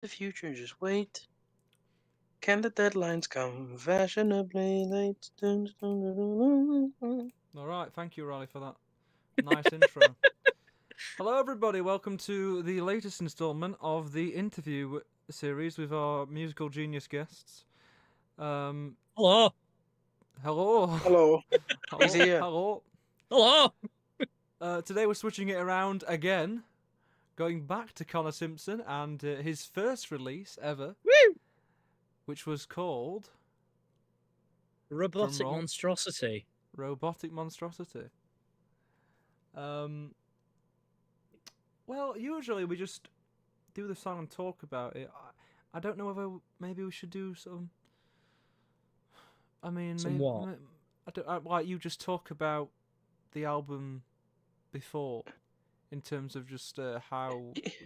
the future, just wait. Can the deadlines come fashionably late? Dun, dun, dun, dun, dun, dun. All right, thank you, Riley, for that nice intro. Hello, everybody. Welcome to the latest instalment of the interview series with our musical genius guests. Hello. Hello, Hello, he's hello, here. hello. Hello. Today we're switching it around again, going back to Connor Simpson and his first release ever, Woo! which was called Robotic roll. Monstrosity. Robotic Monstrosity. Well, usually we just do the song and talk about it. I don't know whether maybe we should do some. I mean, Some maybe what? I don't like you just talk about the album before, in terms of just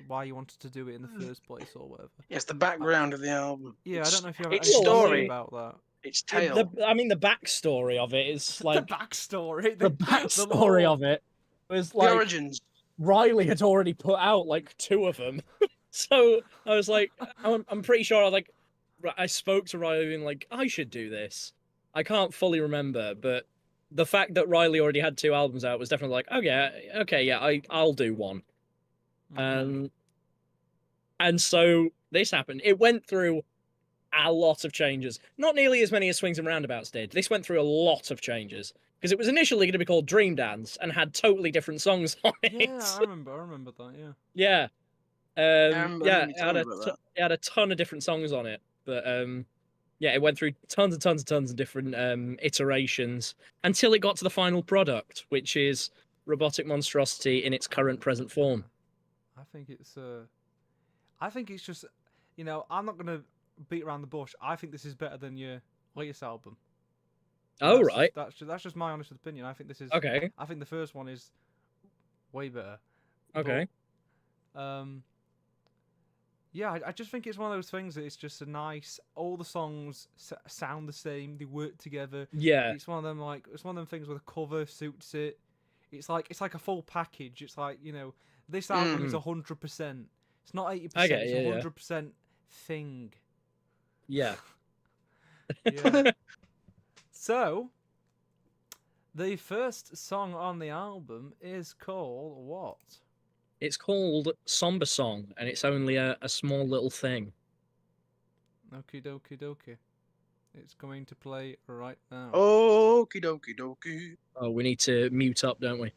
why you wanted to do it in the first place or whatever. Yes, the background of the album. Yeah, I don't know if you have Its anything to say story, about that. its tale. The backstory of it is like the backstory. the backstory lore. of it was The like origins. Riley had already put out like 2 of them, so I was like, I'm pretty sure I spoke to Riley and like I should do this. I can't fully remember, but the fact that Riley already had 2 albums out was definitely like, okay, yeah, I'll do one. And so this happened. It went through a lot of changes. Not nearly as many as Swings and Roundabouts did. This went through a lot of changes. Because it was initially going to be called Dream Dance and had totally different songs on it. Yeah, I remember that, yeah. Yeah. I remember you telling me about that. It had a ton of different songs on it. But yeah, it went through tons of different iterations until it got to the final product, which is Robotic Monstrosity in its current present form. I think it's just, I'm not gonna beat around the bush. I think this is better than your latest album. Oh, right. That's just my honest opinion. I think this is okay. I think the first one is way better. Okay. But, yeah, I just think it's one of those things that it's just a nice. All the songs sound the same. They work together. Yeah. It's one of them things where the cover suits it. It's like a full package. It's like, this album is 100%. It's not 80%. It's 100% thing. Yeah. Yeah. So, the first song on the album is called what? It's called Somber Song, and it's only a small little thing. Okie dokie dokie. It's going to play right now. Okie dokie dokie. Oh, we need to mute up, don't we?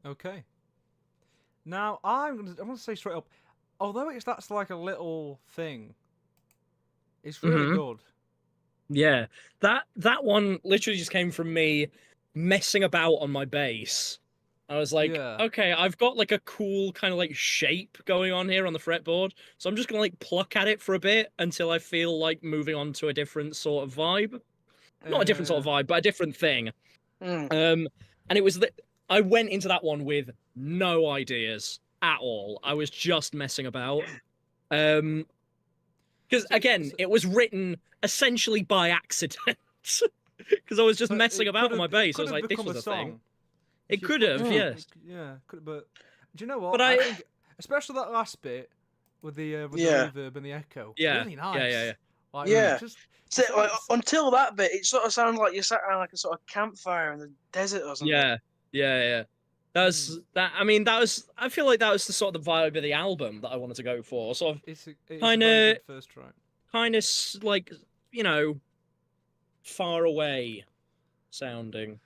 Okay. Now I'm gonna say straight up, although that's like a little thing, it's really good. Yeah, that one literally just came from me messing about on my bass. I was like, okay, I've got like a cool kind of like shape going on here on the fretboard, so I'm just gonna like pluck at it for a bit until I feel like moving on to a different sort of vibe. Not a different sort of vibe, but a different thing. And it was that I went into that one with no ideas at all. I was just messing about. Because again, it was written essentially by accident. Because I was just messing about on my bass. I was like, this was a thing. It could have, yes. Yeah, but do you know what? But I think, especially that last bit with the reverb and the echo. Yeah, Really nice. Yeah. Like, Yeah. just So, like, it's- until that bit, it sort of sounds like you're sat around like a sort of campfire in the desert or something. Yeah. That's that. I mean, that was. I feel like that was the sort of the vibe of the album that I wanted to go for. Sort of, it's a kind very of, good first track. like, you know, far away sounding.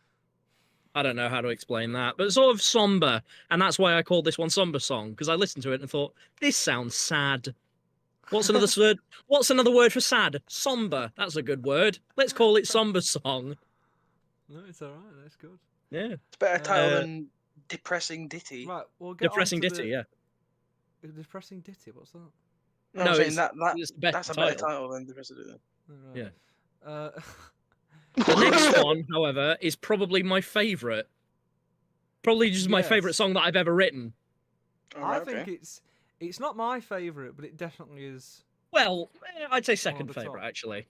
I don't know how to explain that, but sort of somber, and that's why I called this one "Somber Song" because I listened to it and thought this sounds sad. What's another word? What's another word for sad? Somber. That's a good word. Let's call it "Somber Song." No, it's all right. That's good. Yeah. It's a better title than Depressing Ditty. Right, we'll get Depressing on to Ditty, yeah. Depressing Ditty. What's that? No, No, I'm saying it's that a better that's a better title. title than Depressing Ditty. Right. Yeah. The next one, however, is probably my favourite. Probably just my favourite song that I've ever written. I think it's not my favourite, but it definitely is. Well, I'd say second favourite, actually.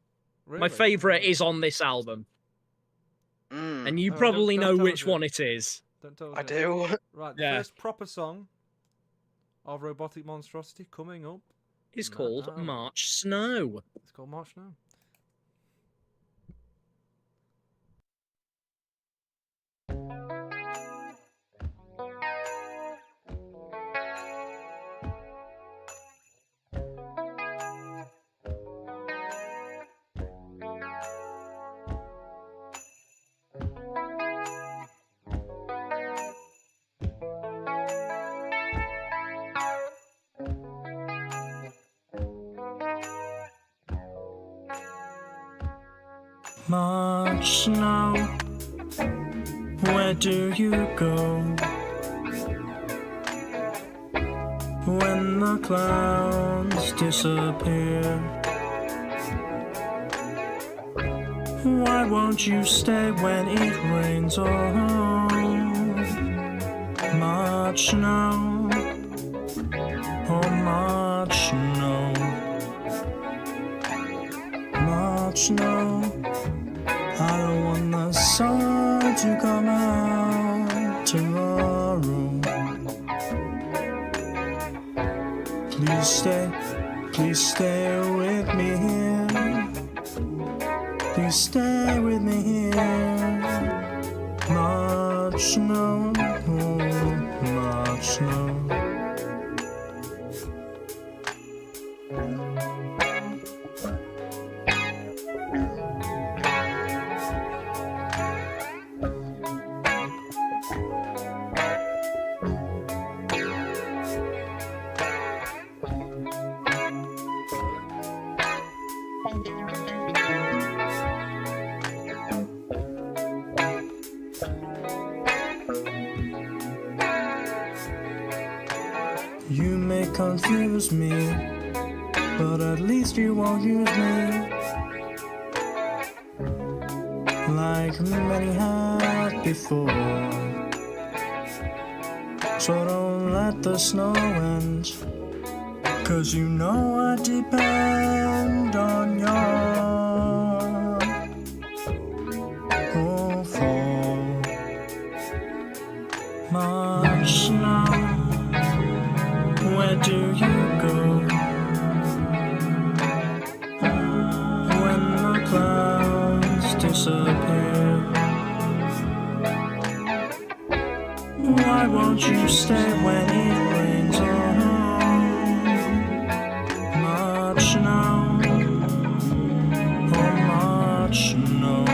Really? My favourite is on this album. And you probably know which one it is. Don't tell us I yet. do. Right, the first proper song of Robotic Monstrosity coming up is called March Snow. It's called March Snow. March snow, where do you go? When the clouds disappear, why won't you stay when it rains? Oh, March snow, oh March snow, March snow. I don't want the sun to come out tomorrow. Please stay with me here. Please stay with me here. March snow, oh, March snow. You may confuse me, but at least you won't use me like many have before. So don't let the snow end, 'cause you know I depend on your fall. March snow, where do you go? When the clouds disappear, why won't you stay when it rains? Oh, March snow, oh March snow.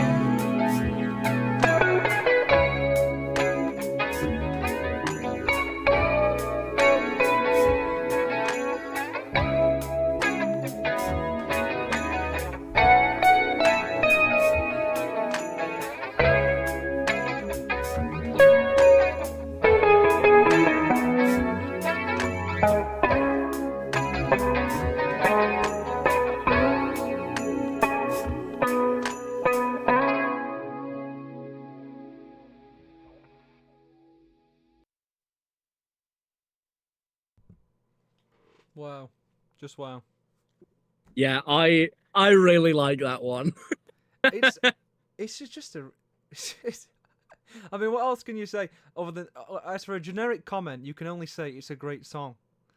Wow, just wow. Yeah, I really like that one. It's just a. I mean, what else can you say other than as for a generic comment? You can only say it's a great song.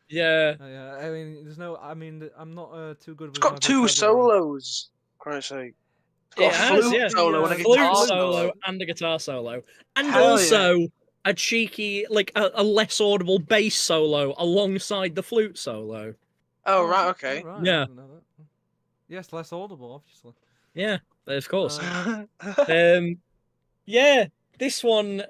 Yeah. Yeah. I mean, there's no. I mean, I'm not too good with. It's got two solos. Christ's sake. It's got a flute solo and a flute guitar solo and a guitar solo, and Hell also a cheeky, like a less audible bass solo alongside the flute solo. Oh right, okay. Right. Yeah. Yes, less audible, obviously. Yeah, of course. Yeah, this one,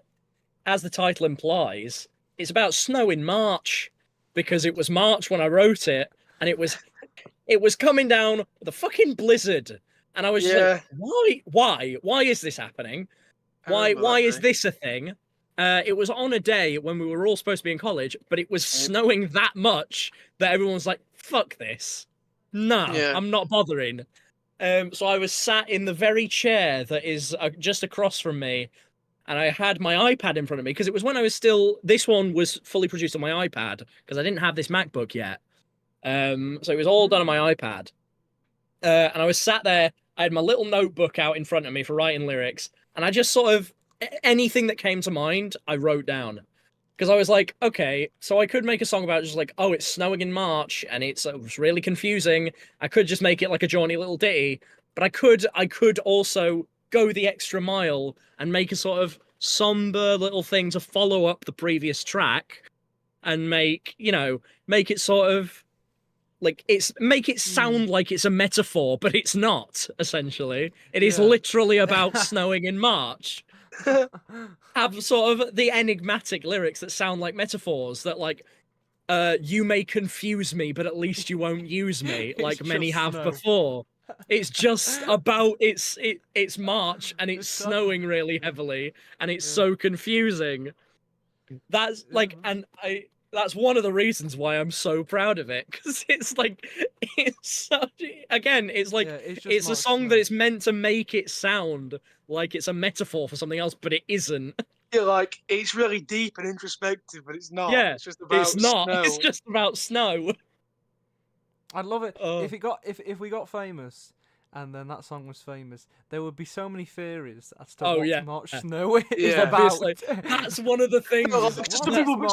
as the title implies, it's about snow in March, because it was March when I wrote it, and it was coming down with a fucking blizzard, and I was just like, why is this happening? Why is this a thing? It was on a day when we were all supposed to be in college, but it was snowing that much that everyone was like, fuck this. No, I'm not bothering. So I was sat in the very chair that is just across from me, and I had my iPad in front of me, because it was when I was still... This one was fully produced on my iPad, because I didn't have this MacBook yet. So it was all done on my iPad. And I was sat there, I had my little notebook out in front of me for writing lyrics, and I just sort of... Anything that came to mind, I wrote down. Because I was like, okay, so I could make a song about just like, oh, it's snowing in March, and it's really confusing. I could just make it like a jaunty little ditty, but I could also go the extra mile and make a sort of somber little thing to follow up the previous track, and make it sort of like make it sound like it's a metaphor, but it's not. Essentially, it is literally about snowing in March. Have sort of the enigmatic lyrics that sound like metaphors that like you may confuse me, but at least you won't use me, like many have before. It's just about it's March, and it's snowing really heavily, and it's so confusing. That's like, and that's one of the reasons why I'm so proud of it, because it's like, it's such, again, it's like, it's a song that is meant to make it sound like it's a metaphor for something else, but it isn't. Yeah, like, it's really deep and introspective, but it's not. Yeah, it's just about snow. It's just about snow. I'd love it if we got famous, and then that song was famous. There would be so many theories as to what March Snow is about. That's one of the things. Some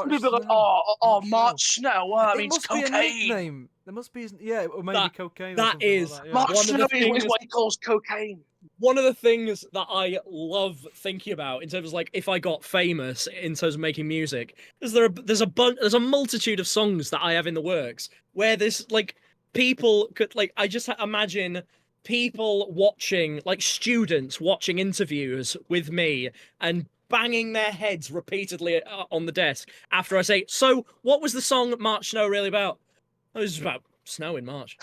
people like, oh, March Snow. That means cocaine. Be a nickname. There must be, or maybe cocaine. That is like that, March Snow is what he calls cocaine. One of the things that I love thinking about in terms of like if I got famous in terms of making music is there's a multitude of songs that I have in the works where there's like people could like I just imagine people watching, like students watching interviews with me and banging their heads repeatedly on the desk after I say, so what was the song March Snow really about? It was about snow in March.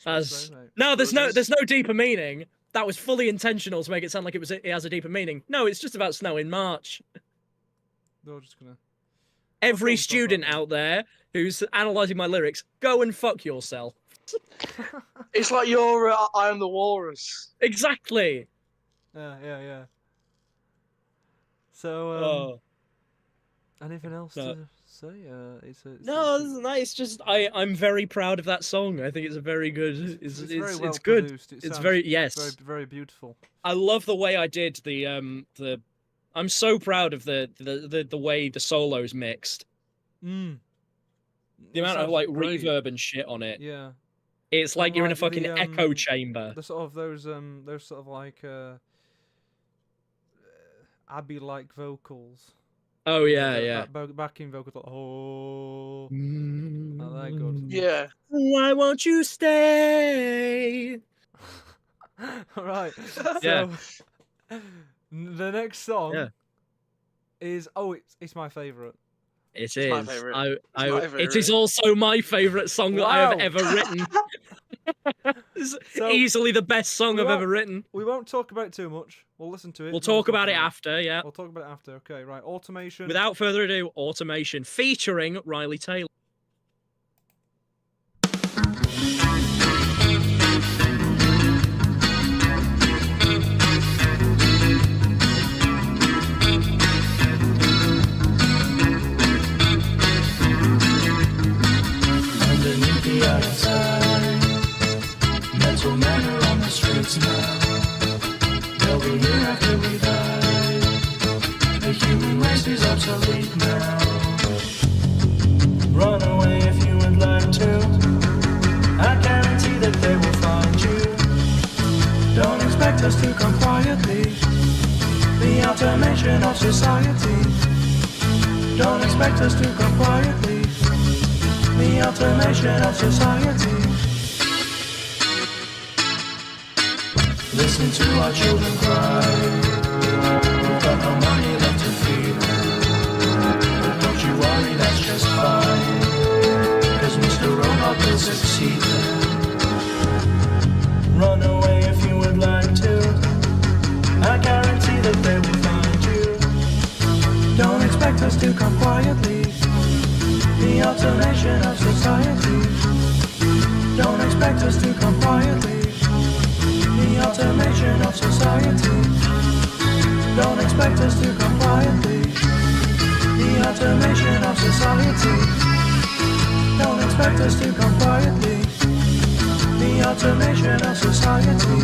No, there's no deeper meaning. That was fully intentional to make it sound like it has a deeper meaning. No, it's just about snow in March. They're just gonna... Every student out there who's analysing my lyrics, go and fuck yourself. It's like your I Am the Walrus. Exactly. Yeah. So, anything else to say? It's just I'm very proud of that song. I think it's a very good. It's very well it's good. Produced. It's very very beautiful. I love the way I did the. I'm so proud of the way the solo's mixed. The amount of like reverb and shit on it. Yeah. It's like you're in a fucking echo chamber. The sort of those sort of like Abbey-like vocals. Oh yeah. Backing vocals like oh, they're good. Yeah. Why won't you stay? All right. So the next song is it's my favorite. It is. My favorite. It is also my favorite song that I have ever written. It's easily the best song I've ever written. We won't talk about it too much. We'll listen to it. We'll talk about it after, yeah. We'll talk about it after. Okay, right. Automation. Without further ado, Automation, featuring Riley Taylor. Underneath the outside, mental men are on the streets now. They'll be here after we die. The human race is obsolete now. Run away if you would like to. I guarantee that they will find you. Don't expect us to come quietly. The automation of society. Don't expect us to come quietly. The automation of society. Listen to our children cry. We've got no money left to feed them. But don't you worry, that's just fine. 'Cause Mr. Robot will succeed them. Run away if you would like to. I guarantee that they will find you. Don't expect us to come quietly. The automation of society. Don't expect us to come quietly. The automation of society. Don't expect us to come quietly. The automation of society. Don't expect us to come quietly. The automation of society.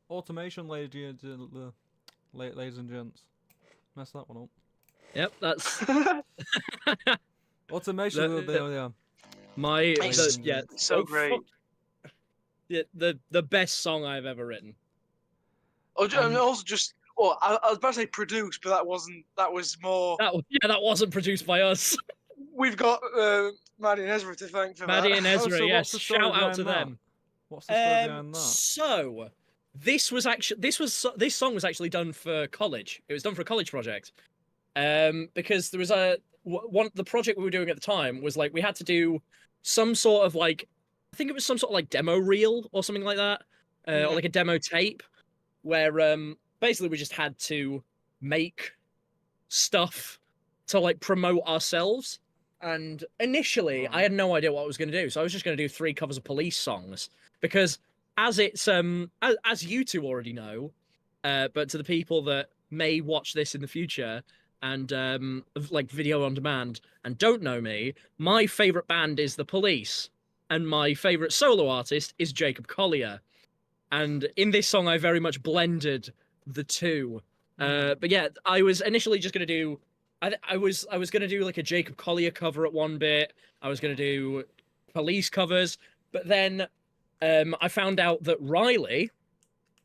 Automation, ladies and gents. Mess that one up. Yep, that's automation. Yeah. So great. The best song I've ever written. Oh, and also just. Well, I was about to say produced, but that wasn't. That was more. That wasn't produced by us. We've got Maddie and Ezra to thank for Maddie that. and Ezra, so yes. what's the story Shout out to behind them. What's the story behind that? So this song was actually done for college. It was done for a college project. Because there was the project we were doing at the time was like we had to do some sort of like I think it was some sort of like demo reel or something like that, or like a demo tape, where basically we just had to make stuff to like promote ourselves. And initially, I had no idea what I was going to do, so I was just going to do 3 covers of Police songs because, as it's as you two already know, but to the people that may watch this in the future and like video on demand and don't know me, my favorite band is the Police, and my favorite solo artist is Jacob Collier. And in this song, I very much blended the two. But yeah, I was initially just going to do. I was going to do like a Jacob Collier cover at one bit. I was going to do Police covers, but then I found out that Riley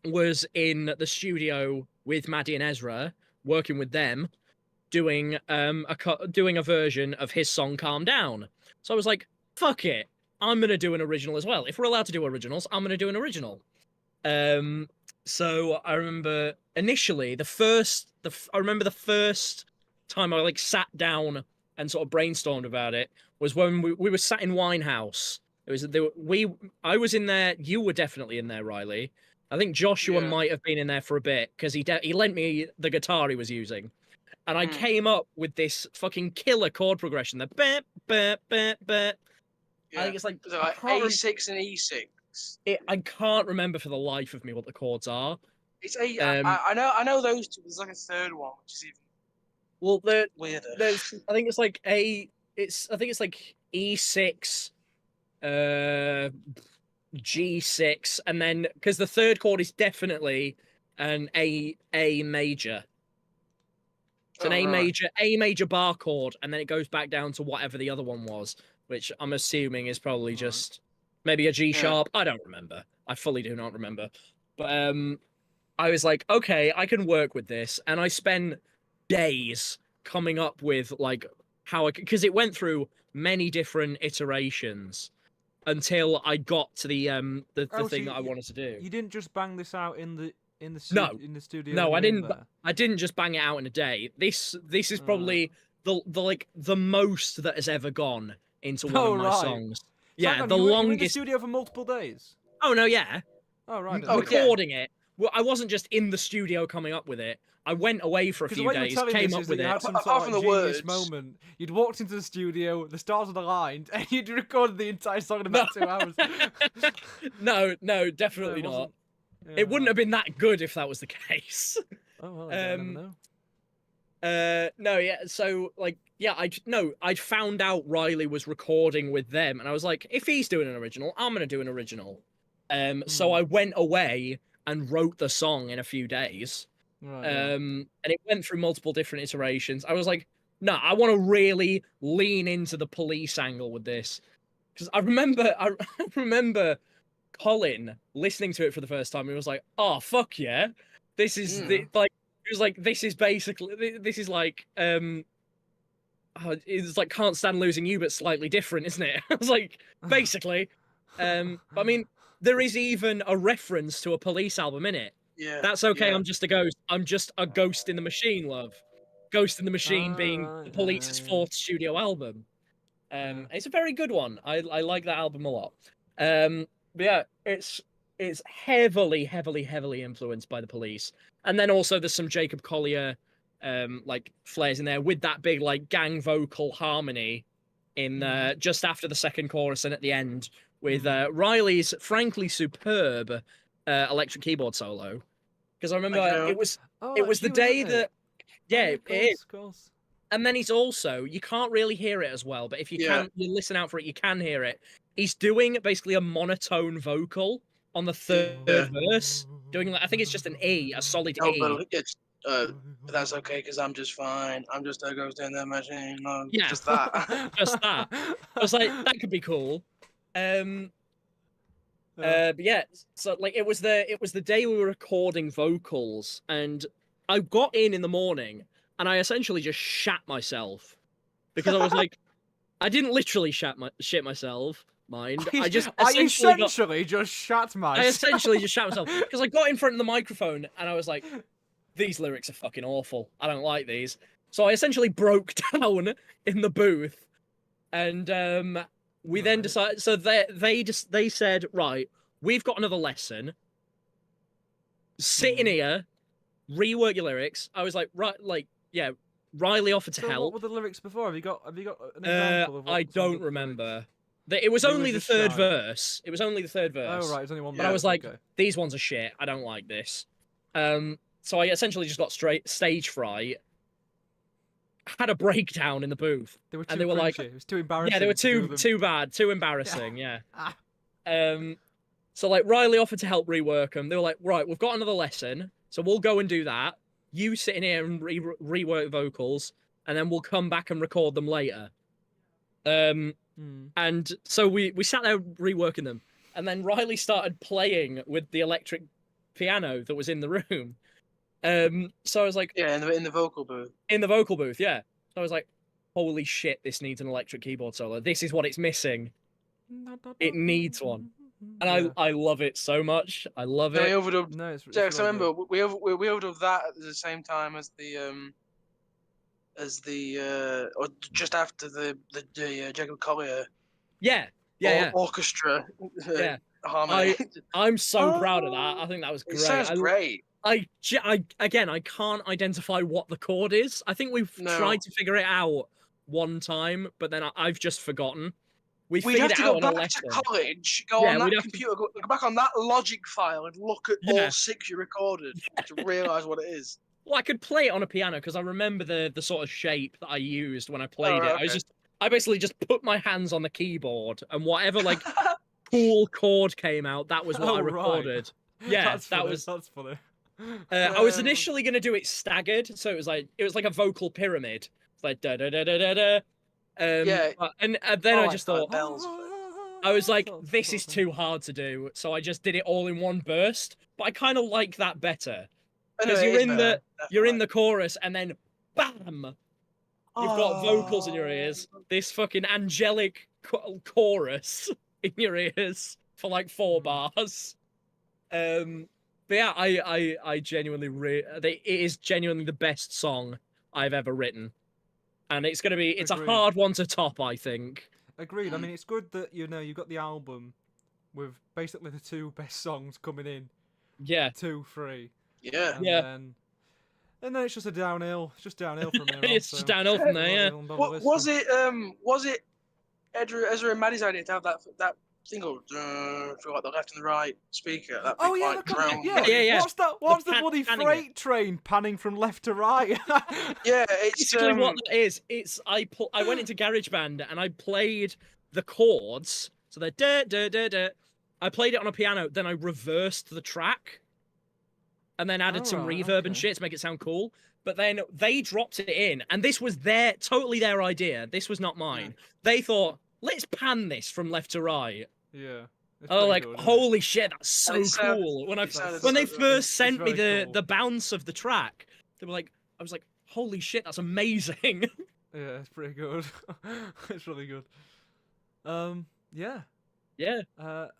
was in the studio with Maddie and Ezra, working with them, doing a version of his song "Calm Down." So I was like, "Fuck it, I'm going to do an original as well. If we're allowed to do originals, I'm going to do an original." So I remember initially the first time I like sat down and sort of brainstormed about it was when we were sat in Winehouse. I was in there. You were definitely in there, Riley. I think Joshua might have been in there for a bit because he lent me the guitar he was using, and I came up with this fucking killer chord progression. The bap bap bap bap. I think it's like A6 and E6. I can't remember for the life of me what the chords are. It's I know those two. There's like a third one, which is even weirder. I think it's like E6. G6, and then because the third chord is definitely an A major. It's an A major bar chord, and then it goes back down to whatever the other one was, which I'm assuming is probably just maybe a G sharp. I don't remember. I fully do not remember. But I was like, okay, I can work with this, and I spent days coming up with like how I, because it went through many different iterations until I got to the thing that I wanted to do. You didn't just bang this out in the studio. No, I didn't. I didn't just bang it out in a day. This is probably the most that has ever gone into one of my songs. Yeah, the longest. You were in the studio for multiple days. Oh no, yeah. Oh right. Recording it. Well, I wasn't just in the studio coming up with it. I went away for a few days, came up with it. You had some sort of genius moment. You'd walked into the studio, the stars were aligned, and you'd recorded the entire song in about 2 hours. No, definitely not. Yeah, it wouldn't have been that good if that was the case. Oh, well, I don't know. No, yeah. So, like, yeah, I'd found out Riley was recording with them, and I was like, if he's doing an original, I'm gonna do an original. So I went away and wrote the song in a few days. Right, and it went through multiple different iterations. I was like, no, I want to really lean into the police angle with this, because I remember Colin listening to it for the first time. He was like, "Oh fuck yeah, this is like." He was like, "This is basically like it's like Can't Stand Losing You, but slightly different, isn't it?" I was like, basically. But I mean, there is even a reference to a Police album in it. Yeah, that's okay. Yeah. I'm just a ghost. I'm just a ghost in the machine, love. Ghost in the Machine being the Police's fourth studio album. It's a very good one. I like that album a lot. But yeah, it's heavily influenced by the Police, and then also there's some Jacob Collier like flares in there with that big like gang vocal harmony in just after the second chorus and at the end with Riley's frankly superb electric keyboard solo. Because I remember it was the day that it is. Of course. And then he's also, you can't really hear it as well, but if you you listen out for it, you can hear it. He's doing basically a monotone vocal on the third verse, doing like, I think it's just an E, a solid E. But it's that's okay because I'm just fine. I'm just a ghost in the machine. No, just that. Just that. I was like, that could be cool. But yeah, so like it was the day we were recording vocals, and I got in the morning and I essentially just shat myself because I was like, I didn't literally shit myself. Mind, I essentially just shat myself. I essentially just shat myself because I got in front of the microphone and I was like, these lyrics are fucking awful. I don't like these. So I essentially broke down in the booth, and we then decided. So they said, right, we've got another lesson. Sit in here, rework your lyrics. I was like, right, like, yeah. Riley offered to help. What were the lyrics before? Have you got an example of what I don't remember. It was only the third verse. It was only the third verse. Oh right, it was only one. But I was like, these ones are shit. I don't like this. So I essentially just got straight stage fright. Had a breakdown in the booth. They were too and they were cringy. like, it was too embarrassing. Yeah, they were too bad, too embarrassing. Yeah. So like Riley offered to help rework them. They were like, right, we've got another lesson, so we'll go and do that. You sit in here and rework vocals, and then we'll come back and record them later. And so we sat there reworking them, and then Riley started playing with the electric piano that was in the room. So I was like, yeah, in the vocal booth. In the vocal booth, yeah. So I was like, holy shit, this needs an electric keyboard solo. This is what it's missing. It needs one. And I love it so much. I love it. We overdubbed. No, it's I remember we overdubbed that at the same time as or just after the Jacob Collier. Yeah. Orchestra. Yeah. Harmony. I'm so proud of that. I think that was great. It sounds great. I can't identify what the chord is. I think we've tried to figure it out one time, but then I've just forgotten. We figured it out on a lesson. Go back to college, go on that computer, go back on that Logic file and look at all 6 you recorded to realise what it is. Well, I could play it on a piano because I remember the sort of shape that I used when I played it. Okay. I basically just put my hands on the keyboard and whatever like cool chord came out, that was what I Right. recorded. Yeah, That's funny. I was initially going to do it staggered, so it was like a vocal pyramid. It's like da da da da da da. And then I just thought, I was like, this is too hard to do, so I just did it all in one burst. But I kind of like that better because you're in the chorus, and then bam, you've got vocals in your ears. This fucking angelic chorus in your ears for like 4 bars. But yeah, I genuinely it is genuinely the best song I've ever written, and it's a hard one to top, I think. Agreed. I mean, it's good that you've got the album with basically the 2 best songs coming in. Yeah. 2, 3. Yeah. And then it's just downhill. It's just downhill from here. It's just downhill from there. Yeah. Was it Ezra and Maddie's idea to have that single for like the left and the right speaker? That big, yeah, drone. Yeah. What's the bloody freight train panning from left to right? Yeah, it's basically what that is. It's I went into GarageBand and I played the chords. So they're da da da da. I played it on a piano, then I reversed the track, and then added some reverb and shit to make it sound cool. But then they dropped it in, and this was totally their idea. This was not mine. They thought, let's pan this from left to right. Yeah. Oh, like, holy shit, that's so cool. When they first sent me the bounce of the track, they were like, I was like, holy shit, that's amazing. Yeah, it's pretty good. It's really good. Yeah. Yeah.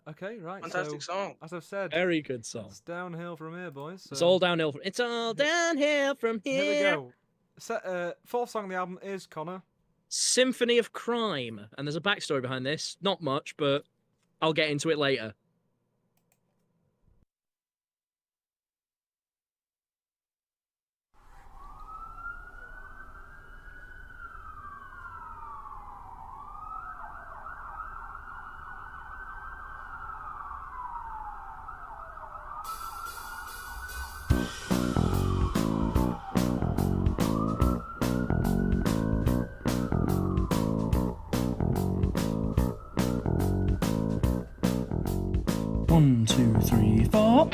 Okay, right. Fantastic song. As I've said, very good song. It's downhill from here, boys. So. It's all downhill. It's all downhill from here. Here we go. 4th song on the album is Connor. Symphony of Crime, and there's a backstory behind this. Not much, but I'll get into it later. One, two, three, four.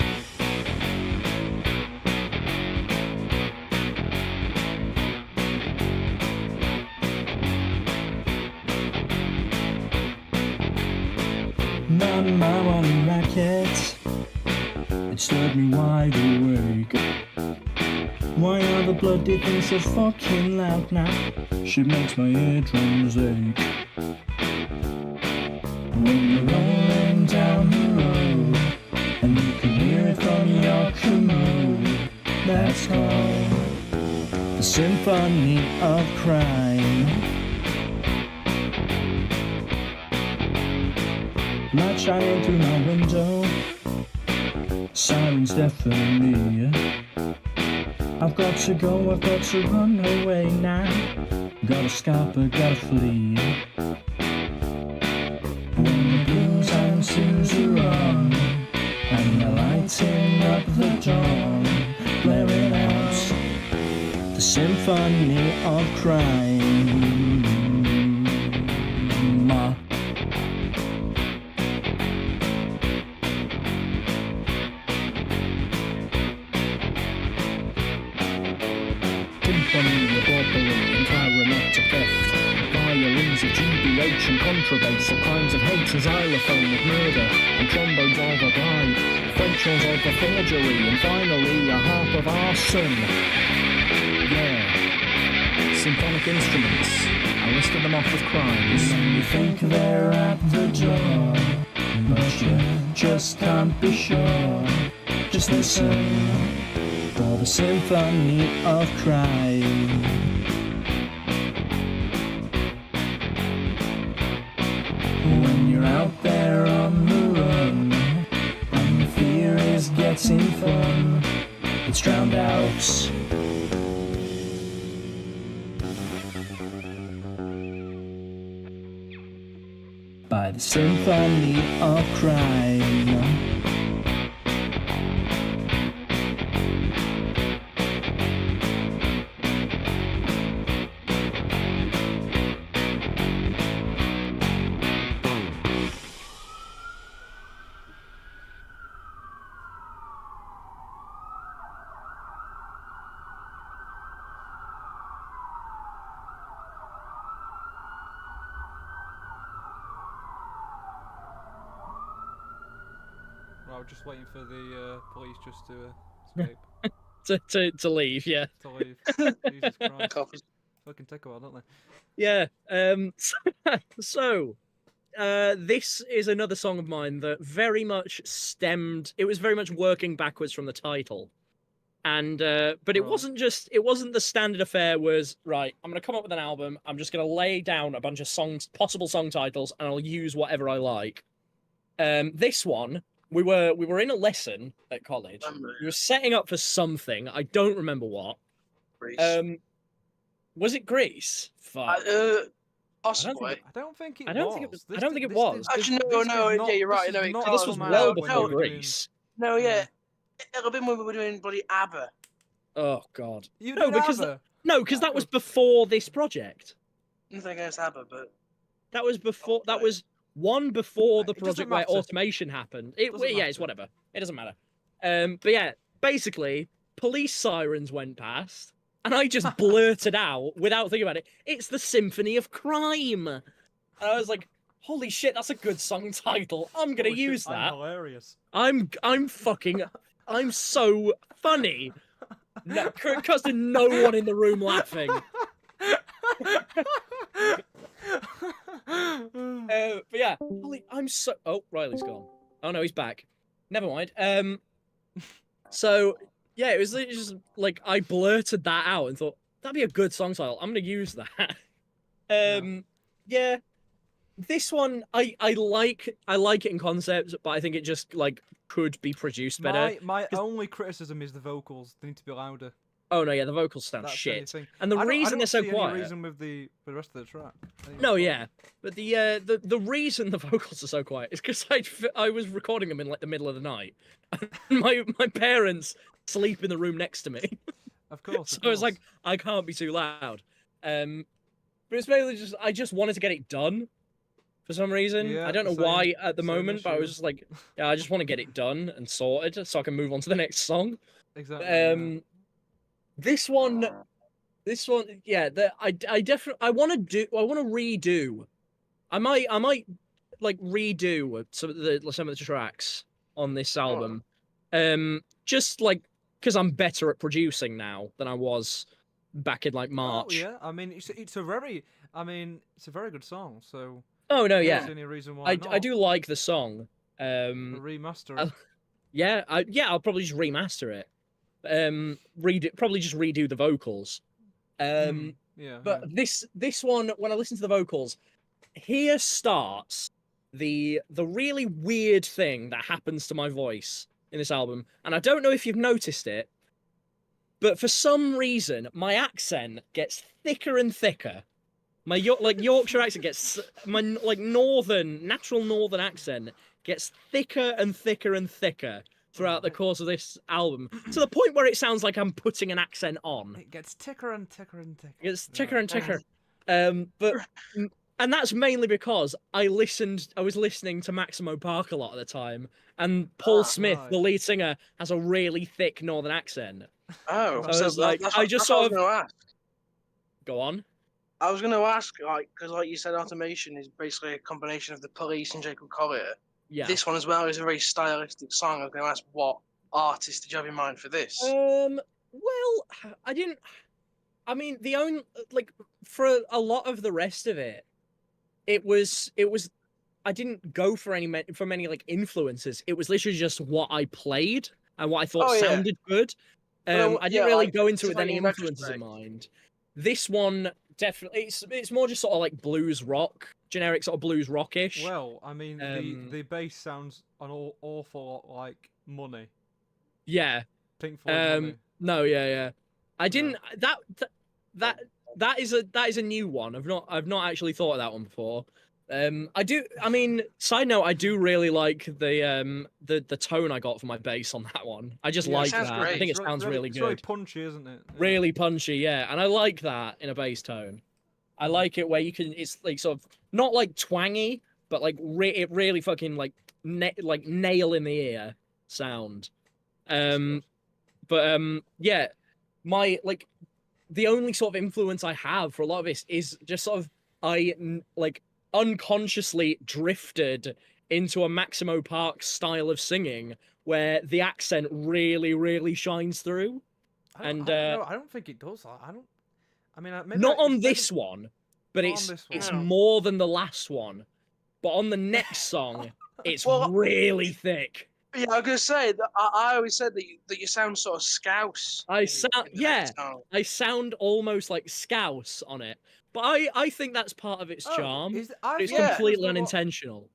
My one racket, it stirred me wide awake. Why are the bloody things so fucking loud now? She makes my eardrums ache. When you're rolling down the road and you can hear it from your commode, that's called the Symphony of Crime. Light shining through my window, sirens deafening me. I've got to go, I've got to run away now. Gotta scupper, gotta flee. When the blues and sins are on, and they're lighting up the dawn, blaring out the Symphony of Crime. Violins of GBH and contrabass, of crimes of hate, a xylophone of murder, and trombones of a bride, French horns of a forgery, and finally a harp of arson. Yeah, symphonic instruments, I listed them off as crimes. You think they're at the door, but you just can't be sure. Just listen for the Symphony of Crime. When you're out there on the run, and the fear is getting fun, it's drowned out by the Symphony of Crime. I was just waiting for the police just to escape. to leave, yeah. To leave. Jesus Christ. Coffee. Fucking take a while, don't they? Yeah. So this is another song of mine that very much stemmed. It was very much working backwards from the title, and but it wasn't the standard affair. Was right. I'm gonna come up with an album. I'm just gonna lay down a bunch of possible song titles, and I'll use whatever I like. This one, we were in a lesson at college. We were setting up for something. I don't remember what. Grease. Was it Grease? Fuck. Possibly. I don't think it I don't think it was. This I don't did- think it this was. did- Actually, this no, did no, not- yeah, you're right. This No, is it not This was come well out before when we were doing- Grease. No, yeah. It'll have been when we were doing bloody ABBA. Oh God. You No, did because ABBA? that was before this project. Nothing against ABBA, but That was before. That Okay. was one before the It doesn't project where matter. automation happened. Yeah, Doesn't it's matter. whatever. It doesn't matter. But yeah, basically, police sirens went past, and I just blurted out without thinking about it. It's the Symphony of Crime. And I was like, "Holy shit, that's a good song title. I'm gonna Holy shit, use I'm that. hilarious. I'm so funny." No, because no one in the room laughing. But yeah, I'm so. Oh, Riley's gone. Oh no, he's back. Never mind. So yeah, it was just like I blurted that out and thought that'd be a good song title. I'm gonna use that. Yeah. This one I like it in concept, but I think it just like could be produced better. My only criticism is the vocals. They need to be louder. Oh no, yeah, the vocals sound That's the shit. only thing. And the I don't- reason I don't they're so see quiet. Any reason with the rest of the track. I think No, it's yeah, but the reason the vocals are so quiet is because I was recording them in like the middle of the night. my parents sleep in the room next to me, Of course. so I was like, I can't be too loud. But it's basically just I just wanted to get it done for some reason. Yeah, I don't know same- why at the same moment, but I issue. was just like, yeah, I just want to get it done and sorted so I can move on to the next song. Exactly. This one, yeah. I definitely I want to redo. I might like redo some of the tracks on this album. Just like because I'm better at producing now than I was back in like March. Oh, yeah. I mean, it's a very good song. So. Oh no, I don't yeah. see any reason why I do like the song. A remaster. Yeah, I'll probably just remaster it. Probably just redo the vocals. Yeah. But this one, when I listen to the vocals, here starts the really weird thing that happens to my voice in this album, and I don't know if you've noticed it, but for some reason my accent gets thicker and thicker. My Yorkshire accent gets my natural northern accent gets thicker and thicker and thicker throughout the course of this album, to the point where it sounds like I'm putting an accent on. It gets ticker and ticker and ticker. It's ticker and ticker. And that's mainly because I was listening to Maximo Park a lot at the time, and Paul Smith, right. the lead singer, has a really thick northern accent. Oh, So I was like, that's I what- just that's what sort I was gonna ask. Go on. I was going to ask, like, because like you said, automation is basically a combination of the Police and Jacob Collier. Yeah. This one as well is a very stylistic song. I was going to ask, what artist did you have in mind for this? Well, I didn't. I mean, the only for a lot of the rest of it, it was. I didn't go for many like influences. It was literally just what I played and what I thought sounded good. I didn't really go into it with any influences in mind. This one definitely it's more just sort of like blues rock, generic sort of blues rockish. Well, I mean, the bass sounds an awful lot like Money. Yeah. Pink Floyd Money. No, yeah. I didn't that is a new one. I've not actually thought of that one before. I mean, side note, I do really like the tone I got for my bass on that one. I just like that. great. I think it sounds really It's good. really punchy, isn't it? Yeah. Really punchy, yeah. And I like that in a bass tone. I like it where it's like sort of not like twangy, but like it really fucking like nail in the ear sound. Yeah, my like the only sort of influence I have for a lot of this is just sort of I unconsciously drifted into a Maximo Park style of singing where the accent really, really shines through. I don't think it does. I mean, maybe not on this one, but it's No. more than the last one. But on the next song, it's really thick. Yeah, I was gonna say that I always said that you sound sort of Scouse. I sound almost like Scouse on it, but I think that's part of its charm. It's completely unintentional.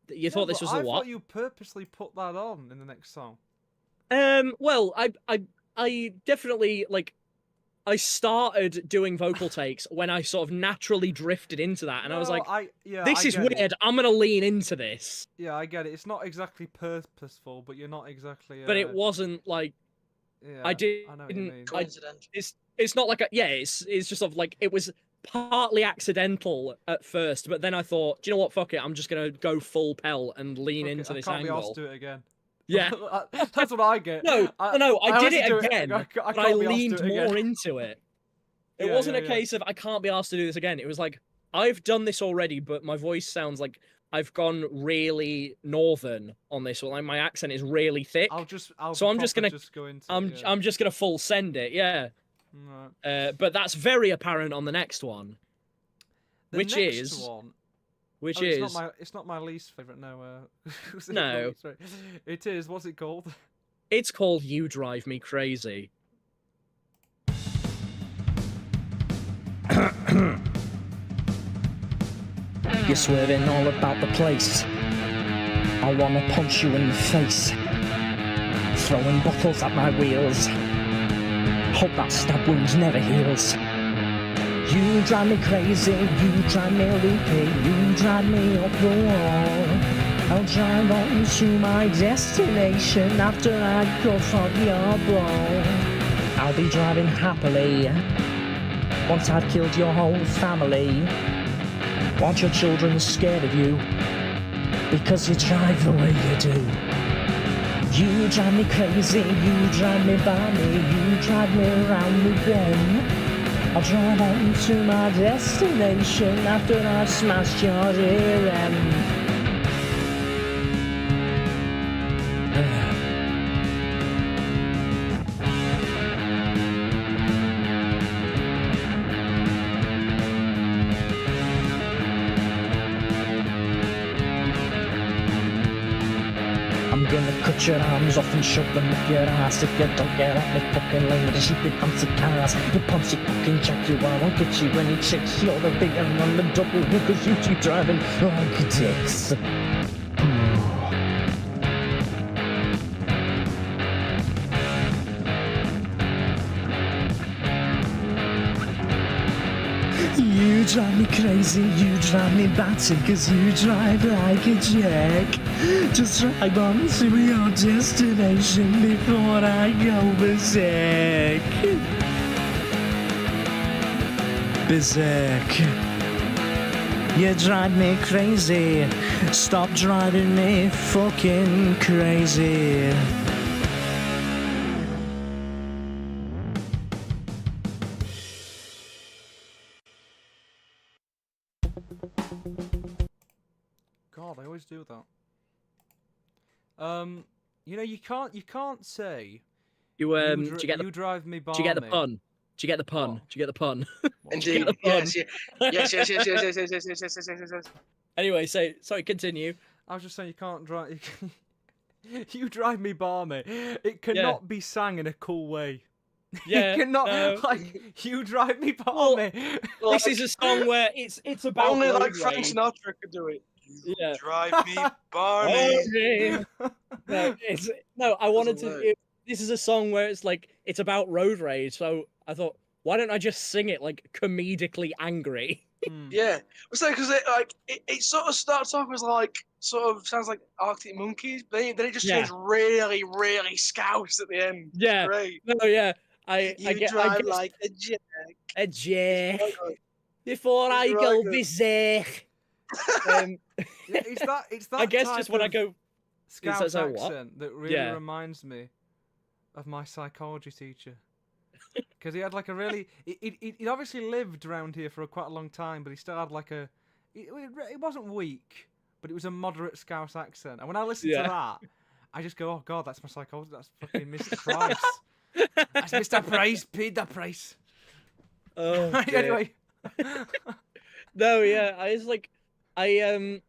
You thought this was a what? I thought you purposely put that on in the next song. Well, I definitely like. I started doing vocal takes when I sort of naturally drifted into that, and I was like, "This is weird. I'm gonna lean into this." Yeah, I get it. It's not exactly purposeful, but you're not exactly. But it wasn't like I didn't. I know what you mean. It's not like it's just sort of like it was partly accidental at first, but then I thought, do you know what? Fuck it. I'm just gonna go full pelt and lean into this angle. I can't be asked to do it again. Yeah, that's what I get. I did it again, but I leaned more into it. It wasn't a case of I can't be asked to do this again. It was like I've done this already, but my voice sounds like I've gone really northern on this one. Like my accent is really thick. I'm just gonna full send it. Yeah. Right. But that's very apparent on the next one, which is. It's not my least favorite. No. No. It is. What's it called? It's called "You Drive Me Crazy." You're swerving all about the place. I wanna punch you in the face. Throwing bottles at my wheels. Hope that stab wound never heals. You drive me crazy, you drive me loopy, you drive me up the wall. I'll drive on to my destination after I cut off your ball. I'll be driving happily, once I've killed your whole family. Want your children scared of you, because you drive the way you do. You drive me crazy, you drive me balmy, you drive me around the bend. I'll drive on to my destination after I've smashed your rear end. I'm gonna cut your arms off and shove them up your ass if you don't get off me fucking lane with the stupid fancy cars. You punchy fucking jaguar won't get you any chicks. You're the big one on the double because you keep driving like dicks. You drive me crazy, you drive me batty, cause you drive like a jack. Just drive on to your destination before I go berserk. Berserk. You drive me crazy, stop driving me fucking crazy. God, I always do that. You can't say. Do you get you drive me balmy. Do you get the pun? Do you get the pun? What? Do you get the pun? Indeed. Yes. Anyway, sorry, continue. I was just saying you can't drive. You drive me balmy. It cannot be sang in a cool way. Yeah, you cannot like you drive me balmy. Well, this is a song where it's about only road like Frank rage. Sinatra could do it. Yeah. Drive me balmy. I wanted to. This is a song where it's like it's about road rage. So I thought, why don't I just sing it like comedically angry? Yeah, so because it sort of starts off as like sort of sounds like Arctic Monkeys, but then it just turns really, really scouse at the end. Yeah, great. No, yeah, I drive like a jack. A jack. Before I go berserk. It's that. I guess type just when I of go Scouse accent that really reminds me of my psychology teacher. Because he had like a really... He obviously lived around here for quite a long time, but he still had like a... It wasn't weak, but it was a moderate Scouse accent. And when I listen to that, I just go, oh God, that's my psychologist. That's fucking Mr. Price. That's Mr. Price. Paid that price. Oh, anyway. No, yeah, I was like, a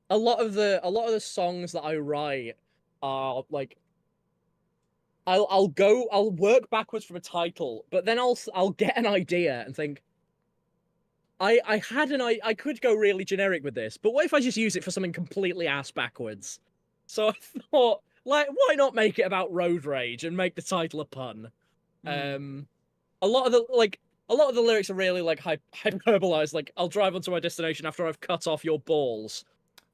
lot of the songs that I write are like, I'll work backwards from a title, but then I'll get an idea and think, I could go really generic with this, but what if I just use it for something completely ass backwards? So I thought, like, why not make it about road rage and make the title a pun? A lot of the lyrics are really like hyperbolized. Like, I'll drive onto my destination after I've cut off your balls,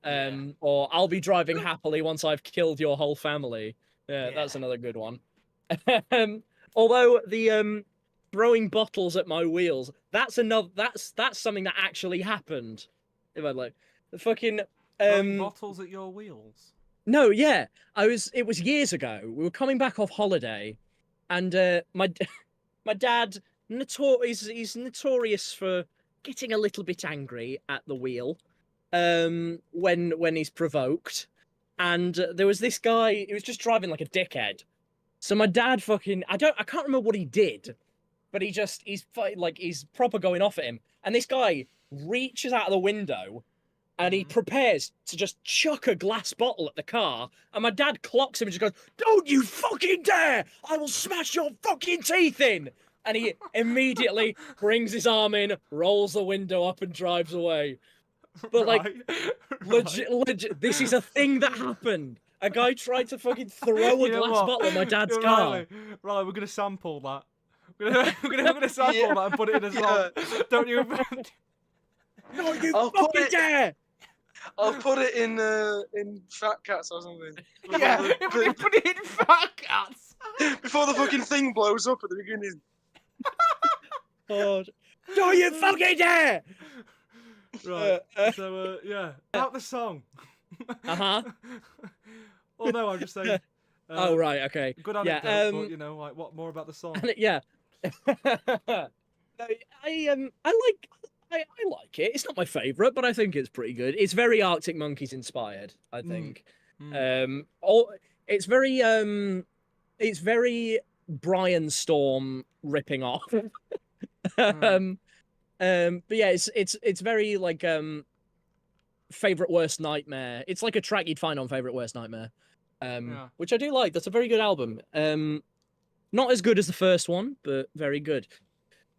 or I'll be driving happily once I've killed your whole family. Yeah, that's another good one. Although the throwing bottles at my wheels, that's something that actually happened. If I like the fucking throwing bottles at your wheels. No, yeah, it was years ago. We were coming back off holiday, and my dad, he's notorious for getting a little bit angry at the wheel, when he's provoked. And there was this guy, he was just driving like a dickhead. So my dad I can't remember what he did, but he's proper going off at him. And this guy reaches out of the window and he prepares to just chuck a glass bottle at the car. And my dad clocks him and just goes, "Don't you fucking dare! I will smash your fucking teeth in!" And he immediately brings his arm in, rolls the window up and drives away. But like, legit, this is a thing that happened. A guy tried to fucking throw a glass bottle at my dad's car. Right, we're gonna sample that. We're gonna sample that and put it in as well. Don't you? No, you fucking dare! I'll put it in Fat Cats or something. Yeah, put it in Fat Cats. Before the fucking thing blows up at the beginning. God. Don't you fucking dare! Right, so, yeah. About the song. Uh-huh. Oh, no, I'm just saying. Oh, right, okay. Good anecdote, but, you know, like, what more about the song? Yeah. I like it. It's not my favourite, but I think it's pretty good. It's very Arctic Monkeys inspired, I think. It's very Brian Storm ripping off. But yeah, it's very like Favorite Worst Nightmare. It's like a track you'd find on Favorite Worst Nightmare. Which I do like. That's a very good album. Not as good as the first one, but very good.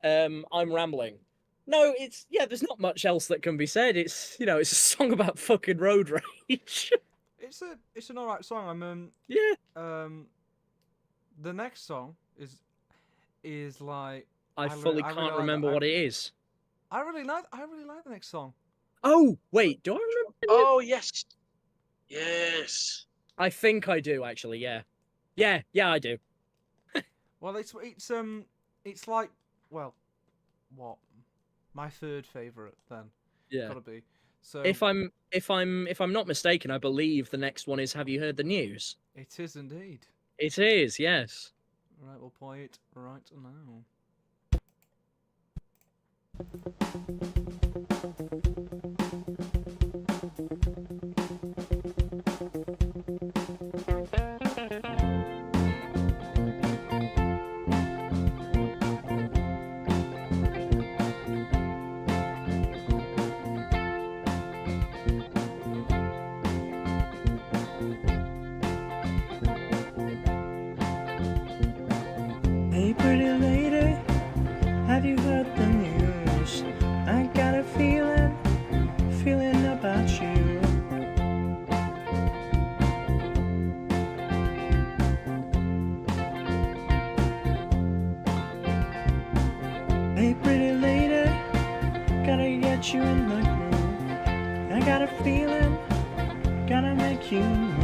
I'm rambling. No, there's not much else that can be said. It's a song about fucking road rage. It's an alright song. The next song is like I can't remember what it is. I really like the next song. Oh, wait, do I remember? Oh, yes. Yes. I think I do, actually, yeah. Yeah, I do. Well, it's like, well, what? My third favourite, then. Yeah. Gotta be. So if I'm not mistaken, I believe the next one is Have You Heard the News? It is indeed. It is, yes. Right, we'll play it right now. Hey pretty lady, have you heard the news? I got a feeling about you. Hey pretty lady, gotta get you in the groove. I got a feeling, gotta make you move.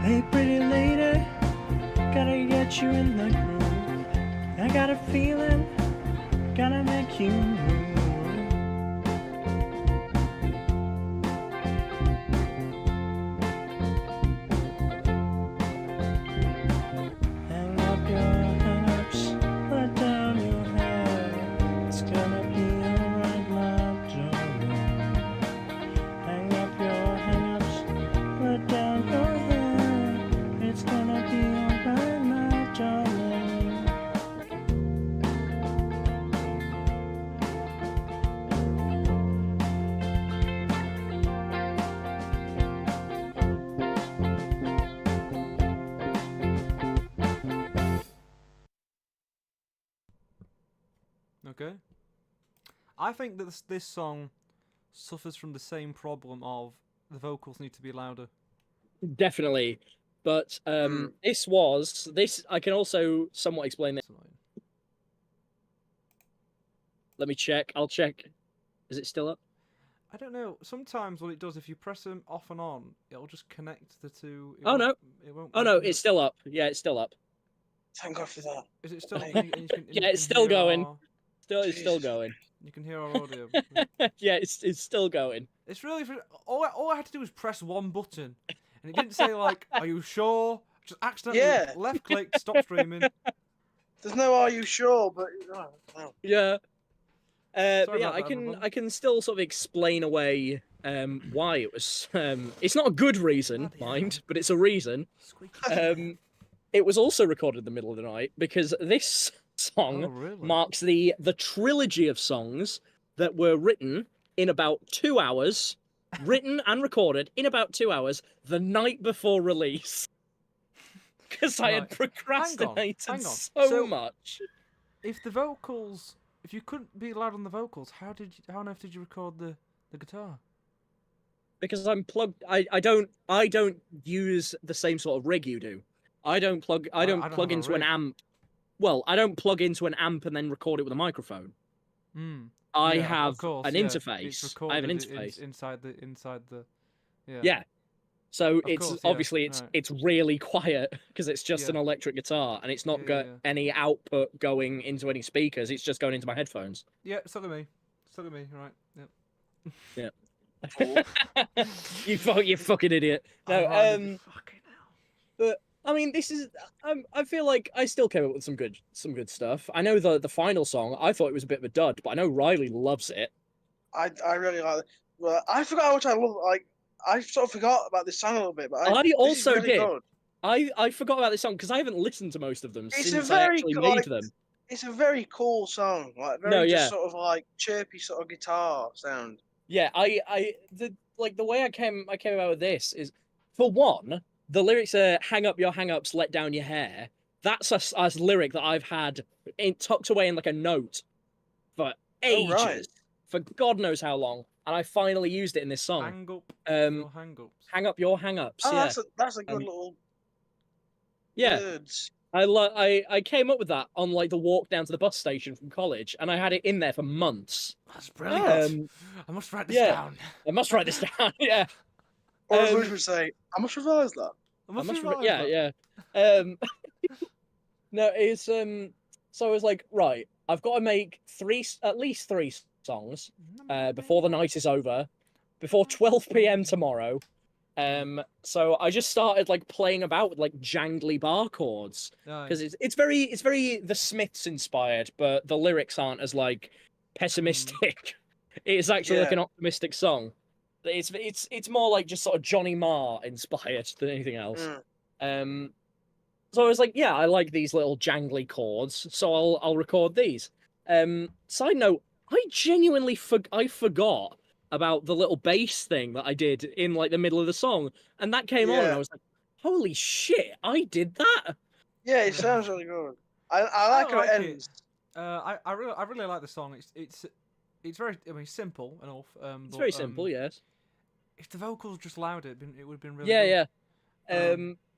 Hey, pretty lady, gotta get you in the groove. I got a feeling, gotta make you move. Hang up your hang-ups, let down your hair. It's gonna be alright, my darling. Hang up your hang-ups, let down your hair. It's gonna be alright, my darling. Okay. I think that this song suffers from the same problem of the vocals need to be louder. Definitely. But this I can also somewhat explain this. Let me check. I'll check. Is it still up? I don't know. Sometimes what it does, if you press them off and on, it'll just connect the two. Oh no. It won't. Oh no, it's still up. Yeah, it's still up. Thank God for that. Is it still? Yeah, it's still going. It's still going. You can hear our audio. Yeah, it's still going. It's really all I had to do was press one button, and it didn't say like, "Are you sure?" Just accidentally left click, stop streaming. There's no "Are you sure?" But oh. Yeah. But yeah, about that, everyone. I can still sort of explain away why it was. It's not a good reason, mind, but it's a reason. It was also recorded in the middle of the night because this song marks the trilogy of songs that were written in about 2 hours, written and recorded in about 2 hours, the night before release. Because I had procrastinated so much. If the vocals, if you couldn't be loud on the vocals, how on earth did you record the guitar? Because I'm plugged. I don't use the same sort of rig you do. I don't plug into an amp. Well, I don't plug into an amp and then record it with a microphone. I have an interface. I have an interface inside the. Yeah. Yeah. So obviously it's really quiet because it's just an electric guitar and it's not got any output going into any speakers. It's just going into my headphones. Yeah, so do me. Right. Yep. Yeah. You fucking idiot. No. But I mean, this is. I feel like I still came up with some good stuff. I know the final song. I thought it was a bit of a dud, but I know Riley loves it. I really like it. Well, I forgot how much I love. Like, I sort of forgot about this song a little bit, but I also really did. Good. I forgot about this song because I haven't listened to most of them since I actually made them. It's a very cool song, like just sort of like chirpy sort of guitar sound. Yeah, the way I came about with this is, for one, the lyrics are "hang up your hang-ups, let down your hair." That's a lyric that I've had tucked away in like a note for ages, for God knows how long, and I finally used it in this song. Hang up your hang-ups. Hang up your hang-ups. Oh, yeah, that's a good little. Yeah. Words. I came up with that on like the walk down to the bus station from college, and I had it in there for months. That's brilliant. I must write this down. I must write this down. Yeah. Or as we would say, I must revise that. Yeah. No, it's So I was like, right, I've got to make at least three songs before the night is over, before 12 p.m. tomorrow. So I just started like playing about with like jangly bar chords because it's very The Smiths inspired, but the lyrics aren't as like pessimistic. It's actually like an optimistic song. It's more like just sort of Johnny Marr inspired than anything else. So I was like, yeah, I like these little jangly chords, so I'll record these. Side note, I genuinely forgot about the little bass thing that I did in like the middle of the song, and that came on, and I was like, "Holy shit, I did that!" Yeah, it sounds really good. I like how it ends. I really like the song. It's very simple enough. It's very simple, yes. If the vocals were just louder, it would have been really good.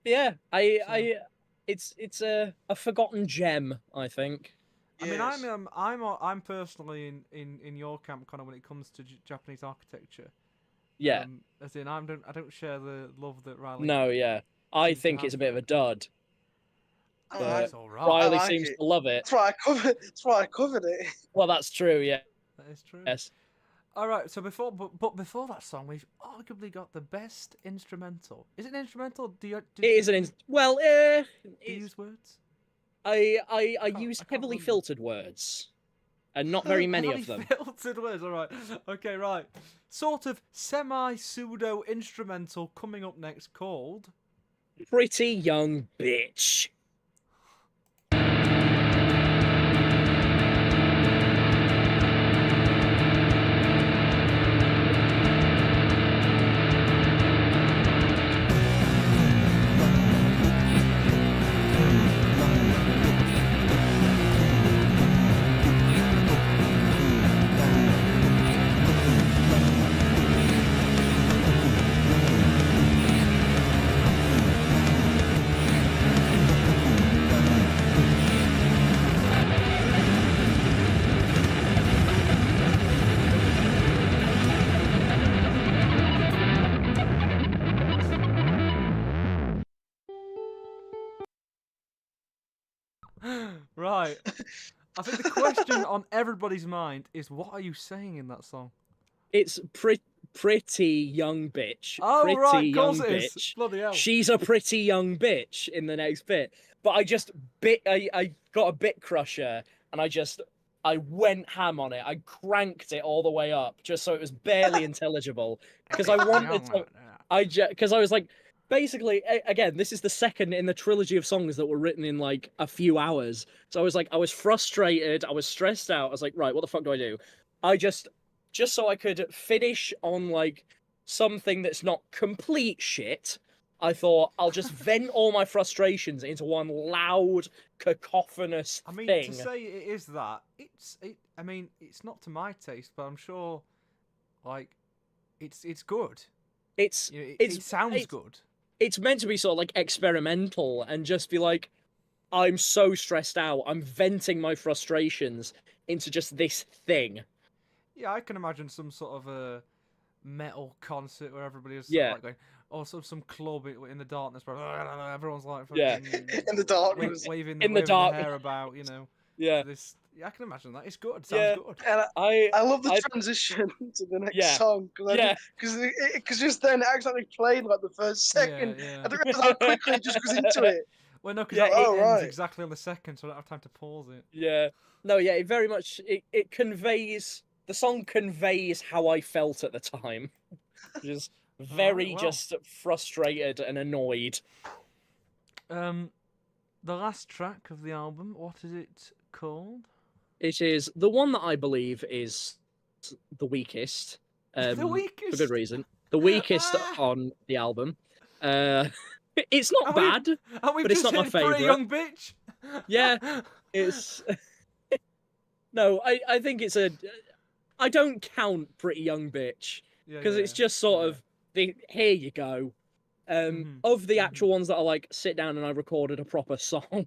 Yeah. It's a forgotten gem, I think. Yes. I mean, I'm personally in your camp, kind of when it comes to Japanese architecture. Yeah. As in, I don't share the love that Riley. No, yeah. I think it's a bit of a dud. It's all right. Riley like seems it. to love it. That's why I covered it. Well, that's true. Yeah, That is true. yes. All right. So before that song, we've arguably got the best instrumental. Is it an instrumental? It is an well. Do you use words? I use heavily remember. filtered words, and not very many of them. Filtered words. All right. Okay. Right. Sort of semi-pseudo instrumental coming up next called Pretty Young Bitch. Right. I think the question on everybody's mind is, what are you saying in that song? It's pretty young bitch. Oh, pretty right, of young course it is. bitch. Bloody hell. She's a pretty young bitch in the next bit. But I got a bit crusher, and I went ham on it. I cranked it all the way up just so it was barely intelligible because I wanted to. Because I was like, basically, again, this is the second in the trilogy of songs that were written in like a few hours. So I was like, I was frustrated, I was stressed out. I was like, right, what the fuck do I do? I just so I could finish on like something that's not complete shit. I thought I'll just vent all my frustrations into one loud, cacophonous I mean, thing. to say it is that, I mean, it's not to my taste, but I'm sure, like, it's good. It sounds good. It's meant to be sort of like experimental and just be like, I'm so stressed out. I'm venting my frustrations into just this thing. Yeah, I can imagine some sort of a metal concert where everybody is like going, or some club in the darkness where everyone's like fucking in the darkness, waving the their hair about, you know. Yeah. Yeah, I can imagine that. It's good. It sounds good. And I love the I- transition to the next song because just then it accidentally played like the first second. Yeah. I don't realize how quickly it just goes into it. Well, no, because Yeah, it ends right. exactly on the second, so I don't have time to pause it. Yeah. No, yeah, it very much it conveys the song conveys how I felt at the time. Just very just frustrated and annoyed. The last track of the album, what is it called? It is the one that I believe is the weakest. The weakest? For good reason. The weakest on the album. It's not bad, but it's not my favourite. Pretty Young Bitch. Yeah, it's... No, I think it's a... I don't count Pretty Young Bitch, because it's just sort of, here you go. Of the actual ones that are like, sit down and I recorded a proper song,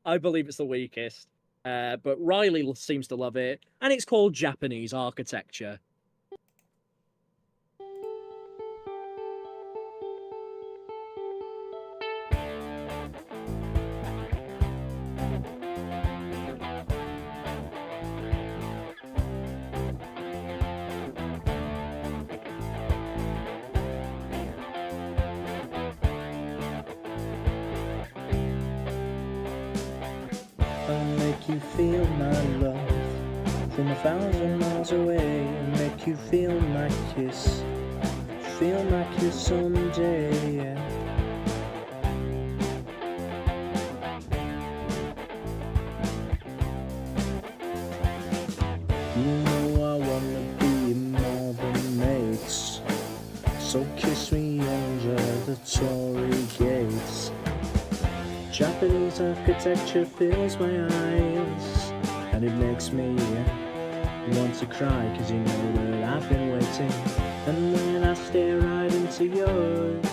I believe it's the weakest. But Riley seems to love it, and it's called Japanese Architecture. I'll make you feel my love from 1,000 miles away, and make you feel my kiss someday. Yeah. You know I wanna be more than mates, so kiss me under the Tory gates. Japanese architecture fills my eyes, and it makes me want to cry, cause you know that I've been waiting. And when I stare right into yours,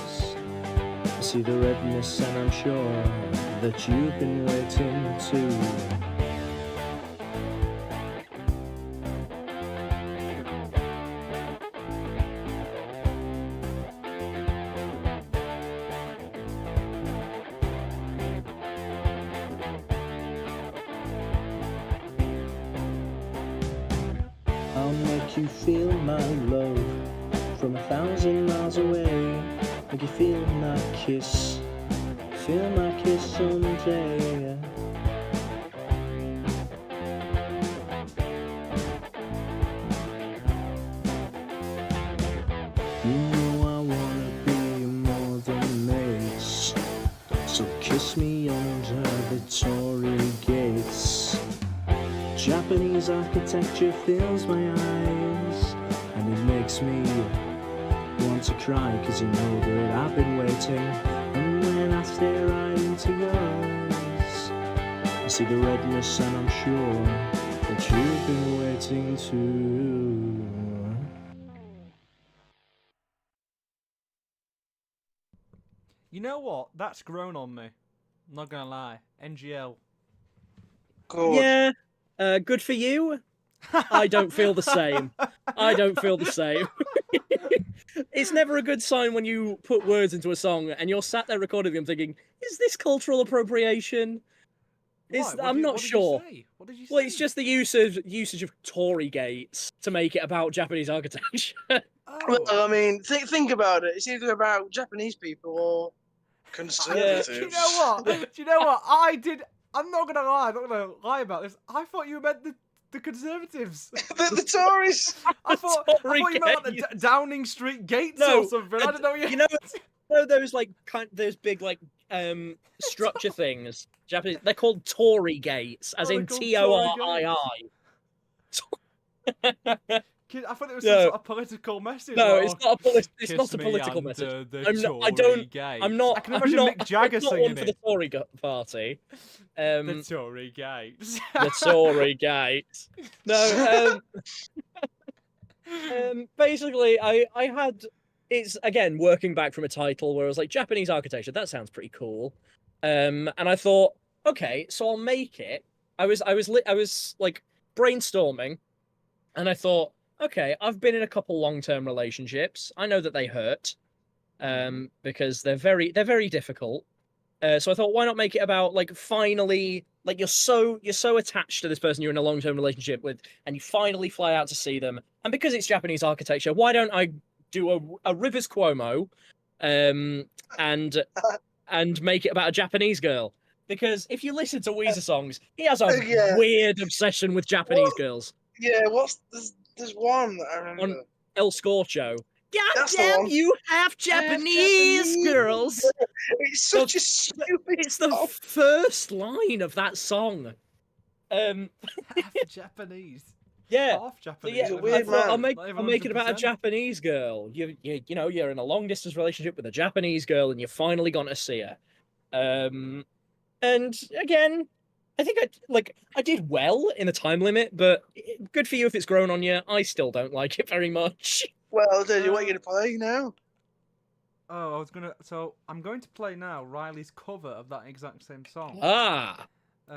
I see the redness, and I'm sure that you've been waiting too. you feel my love from 1,000 miles away. Make you feel my kiss someday. You know I wanna be more than mates, so kiss me under the Tory gates. Japanese architecture fills my eyes, and it makes me want to cry, cause you know that I've been waiting. And when I stare right into yours, I see the redness and I'm sure that you've been waiting too. You know what? That's grown on me. I'm not gonna lie. NGL. Good. Yeah, good for you. I don't feel the same. I don't feel the same. It's never a good sign when you put words into a song and you're sat there recording them thinking, is this cultural appropriation? I'm not sure. What did you say? Well, it's just the usage of Tory gates to make it about Japanese architecture. Well, I mean, think about it. It's either about Japanese people or conservatives. Do you know what? Do you know what? I'm not gonna lie. I'm not gonna lie about this. I thought you meant the conservatives. the Tories. I thought you meant like the Downing Street gates or something. I don't know. You know those like those big like structure things. Japanese. They're called Tory gates, as in Torii. I thought it was some sort of political message. No, like, it's not a political message. I can imagine Mick Jagger singing one for the Tory party. The Tory gates. The Tory gates. No. Basically, I had. It's again working back from a title where I was like Japanese architecture. That sounds pretty cool. And I thought, okay, so I'll make it. I was like brainstorming, and I thought, okay, I've been in a couple long-term relationships. I know that they hurt, because they're very difficult. So I thought, why not make it about like finally, like you're so attached to this person you're in a long-term relationship with, and you finally fly out to see them. And because it's Japanese architecture, why don't I do a Rivers Cuomo, and make it about a Japanese girl? Because if you listen to Weezer songs, he has a weird obsession with Japanese girls. Yeah, there's one that I remember. On El Scorcho. God damn you half Japanese girls! It's such a stupid It's the first line of that song. Half Japanese. Yeah. Half Japanese. Yeah, I'll make it about a Japanese girl. You know, you're in a long distance relationship with a Japanese girl and you're finally gone to see her. And again, I think I did well in the time limit, but good for you if it's grown on you. I still don't like it very much. Well, what are you going to play now? Oh, I'm going to play now Riley's cover of that exact same song.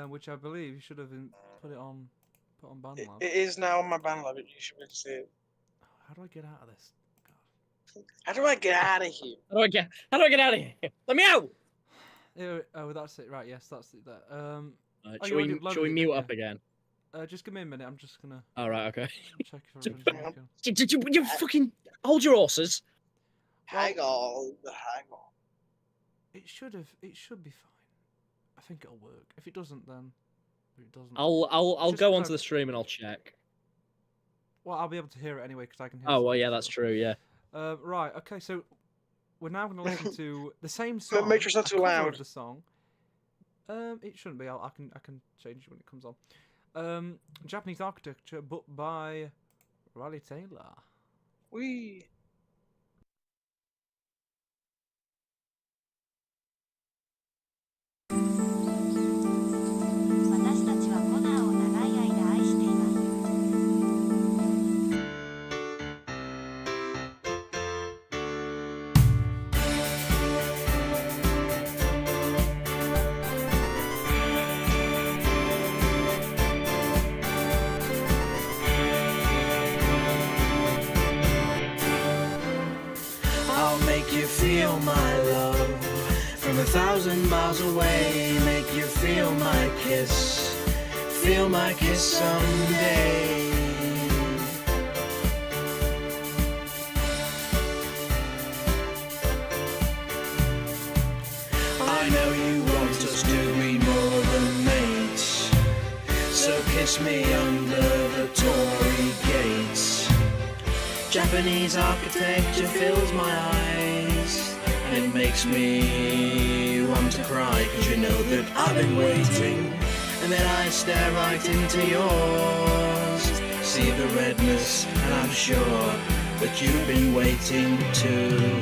Which I believe you should have put on BandLab. It is now on my BandLab. You should be able to see it. How do I get out of this? God. How do I get out of here? How do I get out of here? Let me out! Oh, that's it. Right, yes, that's it. Should we mute up again? Just give me a minute. I'm just gonna. All right, okay. Check if everyone's you fucking hold your horses. Hang on. It should be fine. I think it'll work. If it doesn't, then it doesn't. I'll go onto the stream and I'll check. Well, I'll be able to hear it anyway because I can hear. Oh well, yeah, that's true. Yeah. Right. Okay. So we're now going to listen to the same song. Make sure it's not too loud. The song. It shouldn't be. I can change it when it comes on. Japanese Architecture, but by Riley Taylor. Wee. Feel my love from 1,000 miles away. Make you feel my kiss someday. kiss me under the Tory gates. Japanese architecture fills my eyes, and it makes me want to cry, 'cause you know that I've been waiting, and then I stare right into yours, see the redness, and I'm sure that you've been waiting too.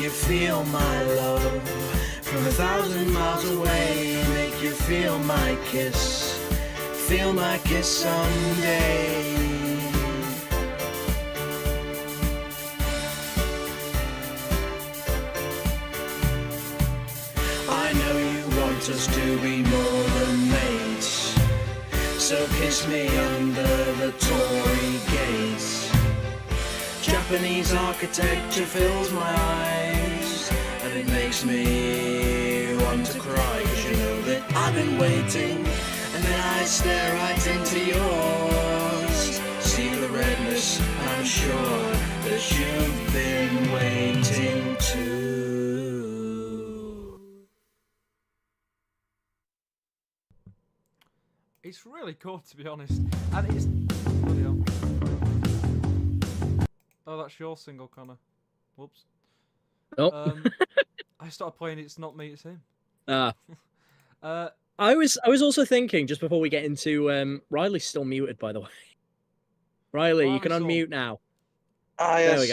You feel my love from 1,000 miles away. Make you feel my kiss someday. I know you want us to be more than mates, so kiss me under the Tory gates. Japanese architecture fills my eyes, and it makes me want to cry, 'cause you know that I've been waiting, and then I stare right into yours, see the redness, and I'm sure that you've been waiting too. It's really cool, to be honest, and it's... Bloody hell. Oh, that's your single, Connor. Whoops. Oh. I started playing It's Not Me, It's Him. I was also thinking, just before we get into... Riley's still muted, by the way. Riley, you can unmute now. Ah, yes. There we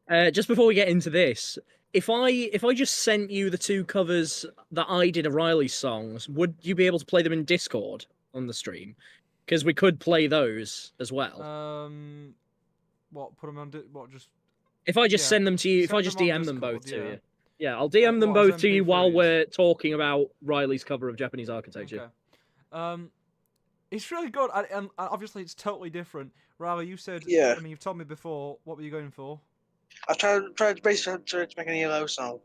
go. Just before we get into this, if I just sent you the 2 covers that I did of Riley's songs, would you be able to play them in Discord on the stream? Because we could play those as well. What, put them on... What, just... If I just send them to you, if I just DM them both to you. Yeah, I'll DM them both to you while we're talking about Riley's cover of Japanese architecture. Okay. It's really good, and obviously it's totally different. Riley, you said... Yeah. I mean, you've told me before, what were you going for? I tried basically to make an ELO song.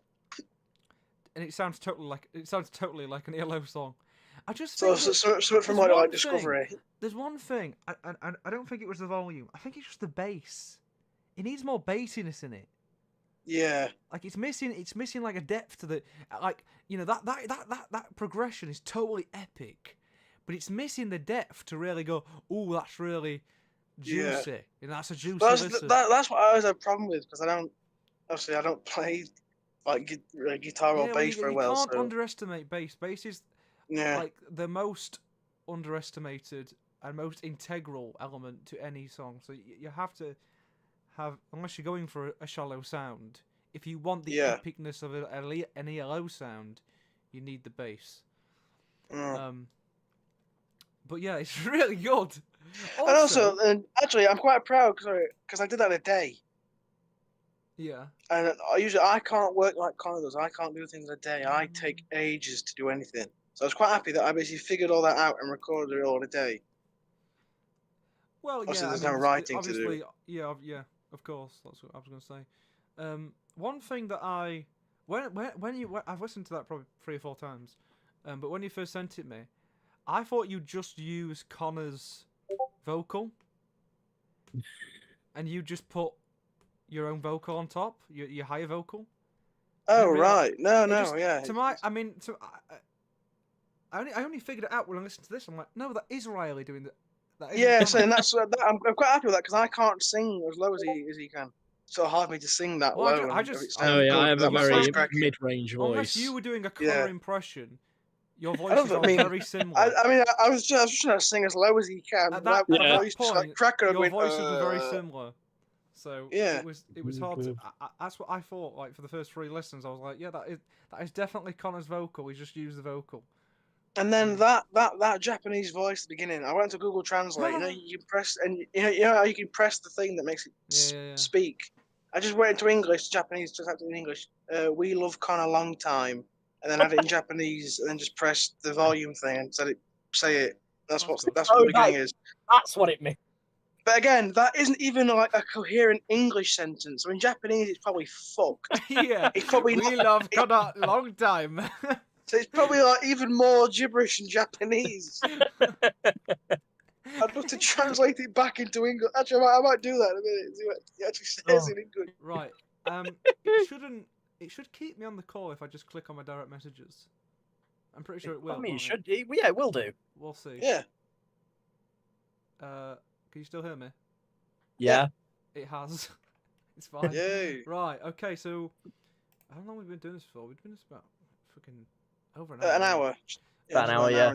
And it sounds totally like an ELO song. I just so think something from like Discovery. There's one thing. I don't think it was the volume. I think it's just the bass. It needs more bassiness in it. Yeah. Like it's missing like a depth to the like that progression is totally epic, but it's missing the depth to really go. Oh, that's really juicy. Yeah. And that's a juicy. That's what I always have a problem with, because I don't play like guitar or bass very well. You can't underestimate bass. Bass is like the most underestimated and most integral element to any song. So you have to have, unless you're going for a shallow sound, if you want the epicness of an ELO sound, you need the bass. But yeah, it's really good. And actually, I'm quite proud because I did that in a day. Yeah. And I can't work like Connor does. I can't do things in a day. I take ages to do anything. So I was quite happy that I basically figured all that out and recorded it all in a day. Well, obviously, there's no writing to do. Yeah, of course. That's what I was going to say. One thing that I've listened to that probably 3 or 4 times, but when you first sent it me, I thought you'd just use Connor's vocal, and you just put your own vocal on top, your higher vocal. Oh right, no, yeah. I only figured it out when I listened to this. I'm like, no, that is Riley doing that. So and I'm quite happy with that, because I can't sing as low as he can. So hard for me to sing that low. I have a very mid-range voice. Unless you were doing a Connor impression, your voices are very similar. I was just trying to sing as low as he can. At that point, your voices were very similar. So it was hard to. That's what I thought. Like for the first 3 listens, I was like, yeah, that is definitely Connor's vocal. He just used the vocal. And then that Japanese voice at the beginning, I went to Google Translate. You press and you know how you can press the thing that makes it speak. I just went into English, Japanese, just typed it in English. We love Connor long time, and then had it in Japanese, and then just pressed the volume thing and say it. That's what the beginning is. That's what it means. But again, that isn't even like a coherent English sentence. So in Japanese, it's probably fuck. Yeah, it's probably we love Connor long time. So it's probably like even more gibberish in Japanese. I'd love to translate it back into English. Actually, I might do that in a minute. See what it actually says in English. Right. It should keep me on the call if I just click on my direct messages. I'm pretty sure it will. I mean, it won't should. Yeah, it will do. We'll see. Yeah. Can you still hear me? Yeah. It has. It's fine. Yay. Right. Okay. So, how long have we been doing this for? We've been doing this about fucking over an hour. An hour. About an hour, yeah.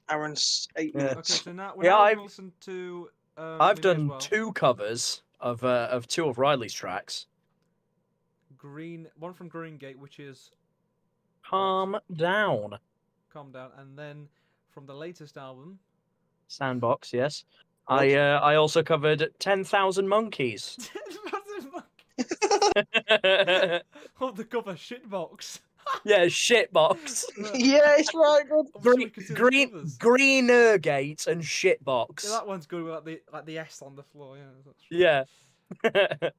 Hour and 8 minutes. Okay. So now we're going to listen to. I've done 2 covers of 2 of Riley's tracks. One from Green Gate, which is Calm Down. Calm Down, and then from the latest album, Sandbox, yes. I also covered 10,000 Monkeys. 10,000 Monkeys. Oh, the cover Shitbox. Yeah, Shitbox. Yeah, it's right. Greenergate and Shitbox. Yeah, that one's good with like the S on the floor. Yeah. That's true. Yeah.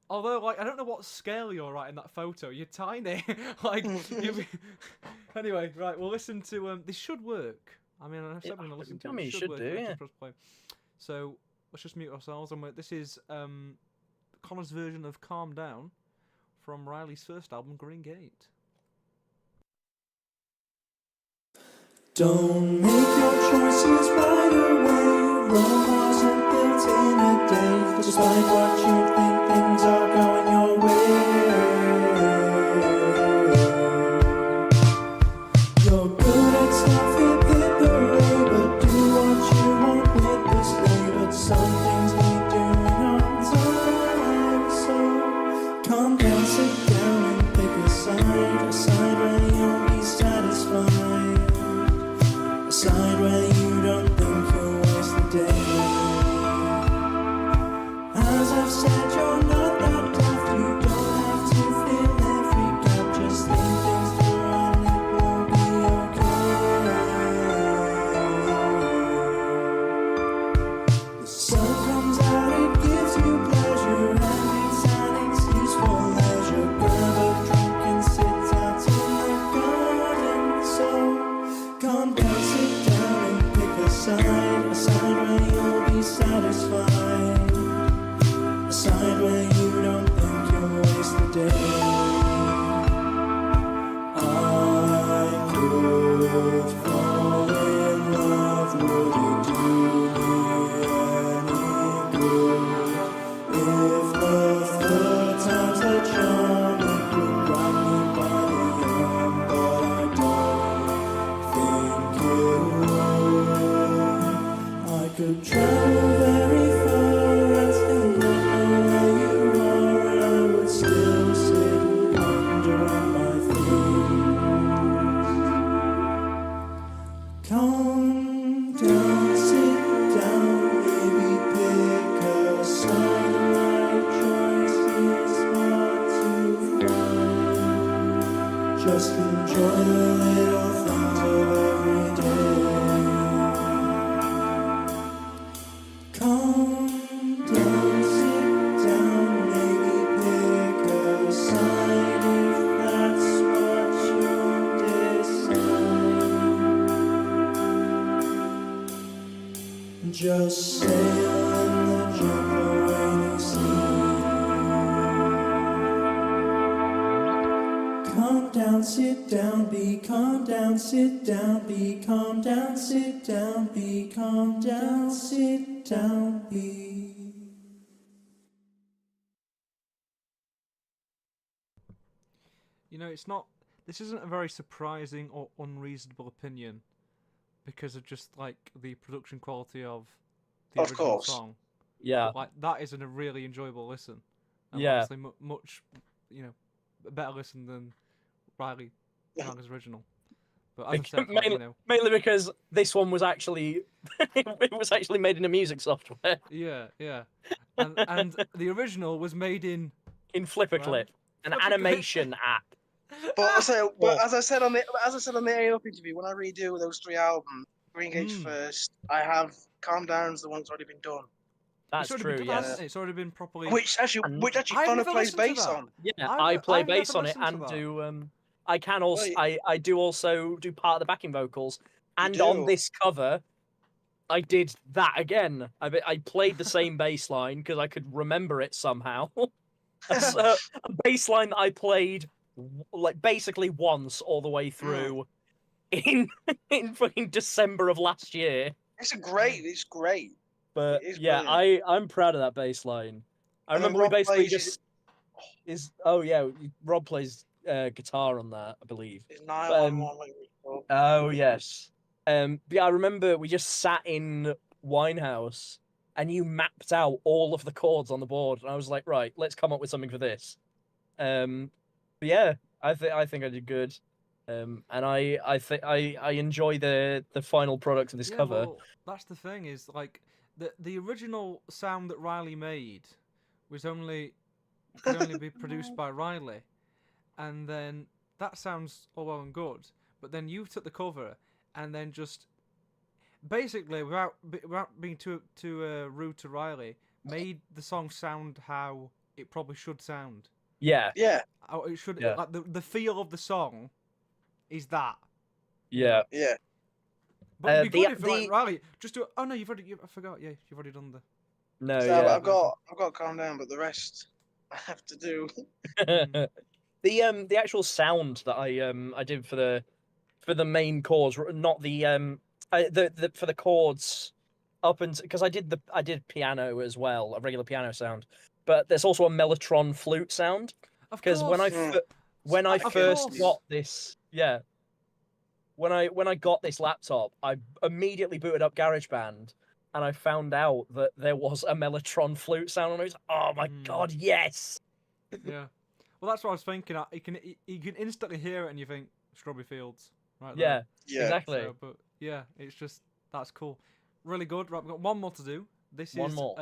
Although, like, I don't know what scale you're at in that photo. You're tiny. Anyway, right. We'll listen to. This should work. I mean, I've said we're gonna listen to. It should work. do. Yeah. Press play. So let's just mute ourselves. And this is Connor's version of "Calm Down" from Riley's first album, Green Gate. Don't make your choices right away. Rome wasn't built in a day. Despite what you think, things are going your way. You're good at stuff, hit the way, but do what you want with this day. But some things need doing on time. So calm down, sit down and pick a side where you'll be satisfied. A side where you don't think you'll waste the day. As I've said, you're not that tough. You don't have to fill every gap. Just think things through and it will be okay. The sun comes out, it gives you pleasure, and it's an excuse for leisure. Grab a drink and sit out in the garden. So calm down, sit down and pick a side where you'll be satisfied. A side where you don't think you'll waste the day. I could fall in love, would it do me any good? If the third time's the charm, it would grab me by the arm, but I don't think it would. I could travel very far and still not know where you are, and I would still sit and ponder on my things. Calm down, sit down, maybe pick a side. The right choice is hard to find. Just enjoy the little things of every day. Calm down, sit down, maybe pick a side if that's what you decide. Just sail in the gentle rainy sea. Calm down, sit down, be calm down, sit down, be calm down, sit down, be calm down, sit down, be. You know, it's not. This isn't a very surprising or unreasonable opinion, because of just like the production quality of the original song. Yeah. But, like, that isn't a really enjoyable listen. And Yeah. Obviously, much, a better listen than Riley's original. But as I said, mainly because this one was actually it was actually made in a music software. Yeah. And the original was made in Flipperclip, an animation app. But as I said on the A-Up interview, when I redo those 3 albums, Green Gate's first, I have Calm Down's the one that's already been done. That's true. Yeah, it's already been properly. Which actually Connor plays bass on. Yeah, I play bass on it and do I can also I do also do part of the backing vocals, and do. on this cover, I did that again. I played the same bass line because I could remember it somehow. a bass line that I played like basically once all the way through in fucking December of last year. It's great. But yeah, brilliant. I'm proud of that bass line. I remember we basically just Rob plays guitar on that, I believe. Oh yes. But yeah, I remember we just sat in Winehouse and you mapped out all of the chords on the board, and I was like, right, let's come up with something for this. But yeah, I think I did good. And I think I enjoy the final product of this cover. Well, that's the thing is like the original sound that Riley made could only be produced by Riley, and then that sounds all well and good. But then you took the cover and then just basically without being too rude to Riley, made the song sound how it probably should sound. Yeah. It should like the feel of the song is that. Yeah. But it'd be good if like, Riley just do. Oh no, I forgot. Yeah, you've already done the. No, so yeah. I've got to calm down, but the rest I have to do. The actual sound that I did for the main chords, not the for the chords up and because I did piano as well, a regular piano sound, but there's also a mellotron flute sound. Because when I first got this, when I got this laptop, I immediately booted up GarageBand, and I found out that there was a mellotron flute sound, and I was like, oh my god, yes! Yeah. Well, that's what I was thinking. You can instantly hear it, and you think Strawberry Fields, right? Yeah, yeah, exactly. So, but yeah, it's just that's cool, really good. Right, we've got one more to do. This one is more.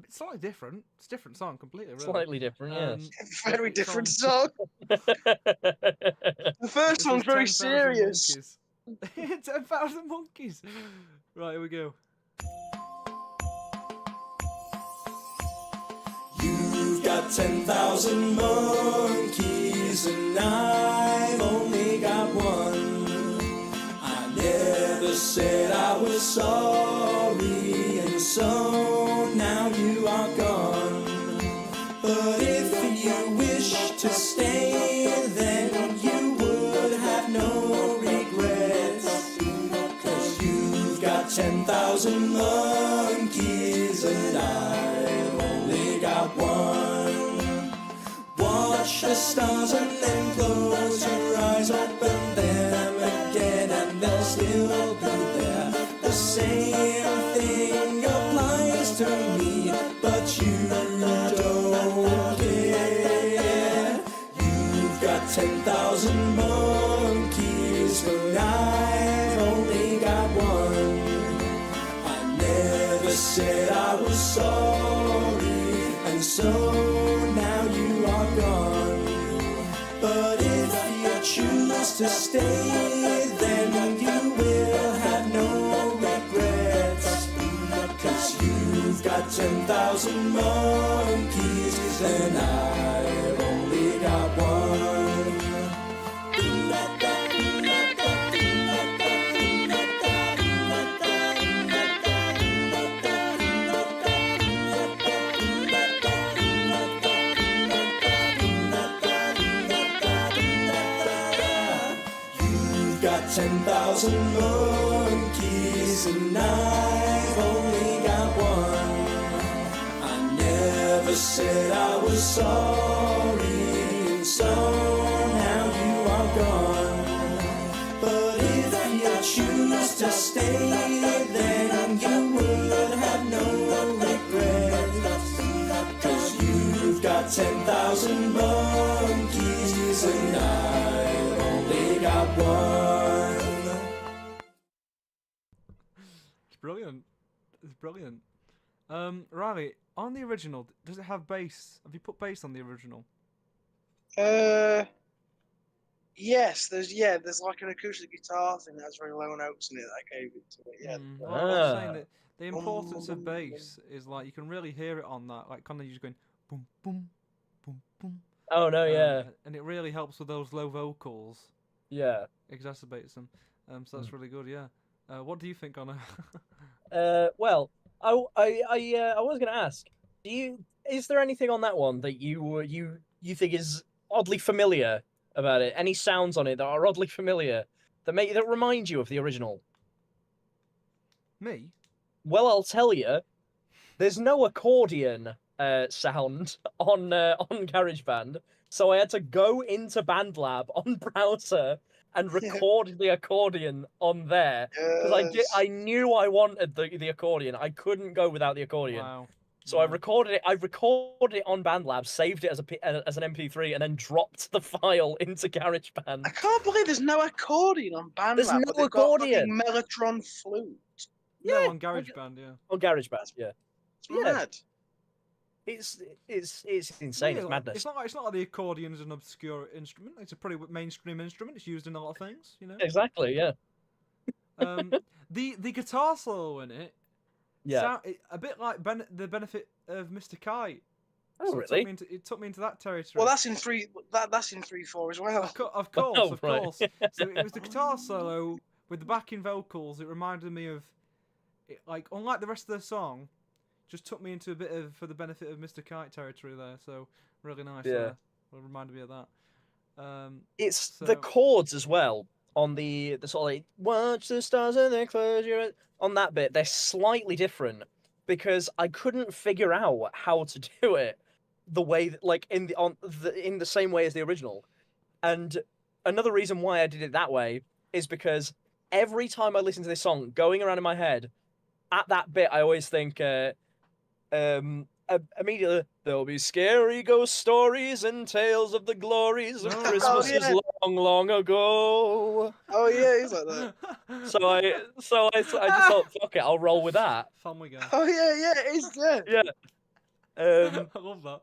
It's slightly different. It's a different song completely. Really. Slightly different, yes. Very different song. The first song's very serious. 10,000 Monkeys. Right, here we go. You've got 10,000 monkeys and I've only got one. I never said I was sorry, and so now you are gone. But if you wish to stay, then you would have no regrets. 'Cause you've got 10,000 monkeys and I've only got one. Watch the stars and then close your eyes, open them again and they'll still be there. The same thing applies to me, but you don't care. You've got 10,000 monkeys, but I've only got one. I never said I was sorry, and so now you are gone. But if you choose to stay, then you will have no regrets. 'Cause you've got 10,000 monkeys and I've only got one. You've got 10,000 monkeys and I've only got one. I never said I was sorry, and so now you are gone. But if you choose to stay, then you would have no regrets. 'Cause you've got 10,000 monkeys and I've only got one. It's brilliant. It's brilliant. Riley, on the original, does it have bass? Have you put bass on the original? Yes, there's like an acoustic guitar thing that has very low notes in it that I gave it to it. Yeah. Well, I was saying that the importance of bass is like you can really hear it on that, like kind of just going boom boom boom boom. Oh no, yeah. And it really helps with those low vocals. Yeah. Exacerbates them. So that's really good. Yeah. What do you think on Well, I was gonna ask, is there anything on that one that you think is oddly familiar about it? Any sounds on it that are oddly familiar that remind you of the original? Me? Well, I'll tell you. There's no accordion sound on GarageBand, so I had to go into BandLab on browser and record the accordion on there because I knew I wanted the accordion. I couldn't go without the accordion. Wow. So I recorded it. I recorded it on BandLab, saved it as an MP3, and then dropped the file into GarageBand. I can't believe there's no accordion on BandLab. There's no but they've accordion. Got Mellotron flute. Yeah, on GarageBand, yeah. On GarageBand, yeah. It's mad. It's insane. Yeah, it's madness. It's not like the accordion is an obscure instrument. It's a pretty mainstream instrument. It's used in a lot of things, you know. Exactly, yeah. The guitar solo in it, yeah, a bit like the benefit of Mr. Kite. Oh, so really? It took me into that territory. Well, that's in 3/4 as well. Of course. So it was the guitar solo with the backing vocals. It reminded me of, unlike the rest of the song, just took me into a bit of for the benefit of Mr. Kite territory there. So really nice. Yeah, it reminded me of that. It's the chords as well on the sort of like watch the stars and then close your eyes. On that bit, they're slightly different because I couldn't figure out how to do it the way in the same way as the original. And another reason why I did it that way is because every time I listen to this song, going around in my head, at that bit, I always think, immediately, there'll be scary ghost stories and tales of the glories of Christmases long, long ago. Oh yeah, he's like that. So I just thought, fuck it, I'll roll with that. Family Guy. Oh yeah, it is. Yeah. I love that.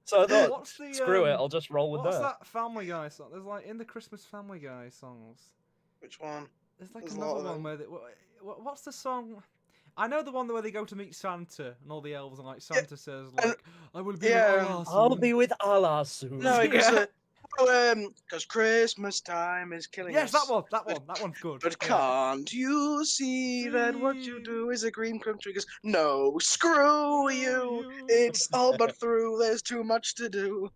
So I thought, screw it, I'll just roll with that. What's that Family Guy song? There's in the Christmas Family Guy songs. Which one? There's another one where what's the song? I know the one where they go to meet Santa and all the elves and Santa says I will be with Allah soon. I'll be with Allah soon. No, because Christmas time is killing us. Yes, that one's good. But can't you see that what you do is a green country? Because no, screw you. It's all but through. There's too much to do.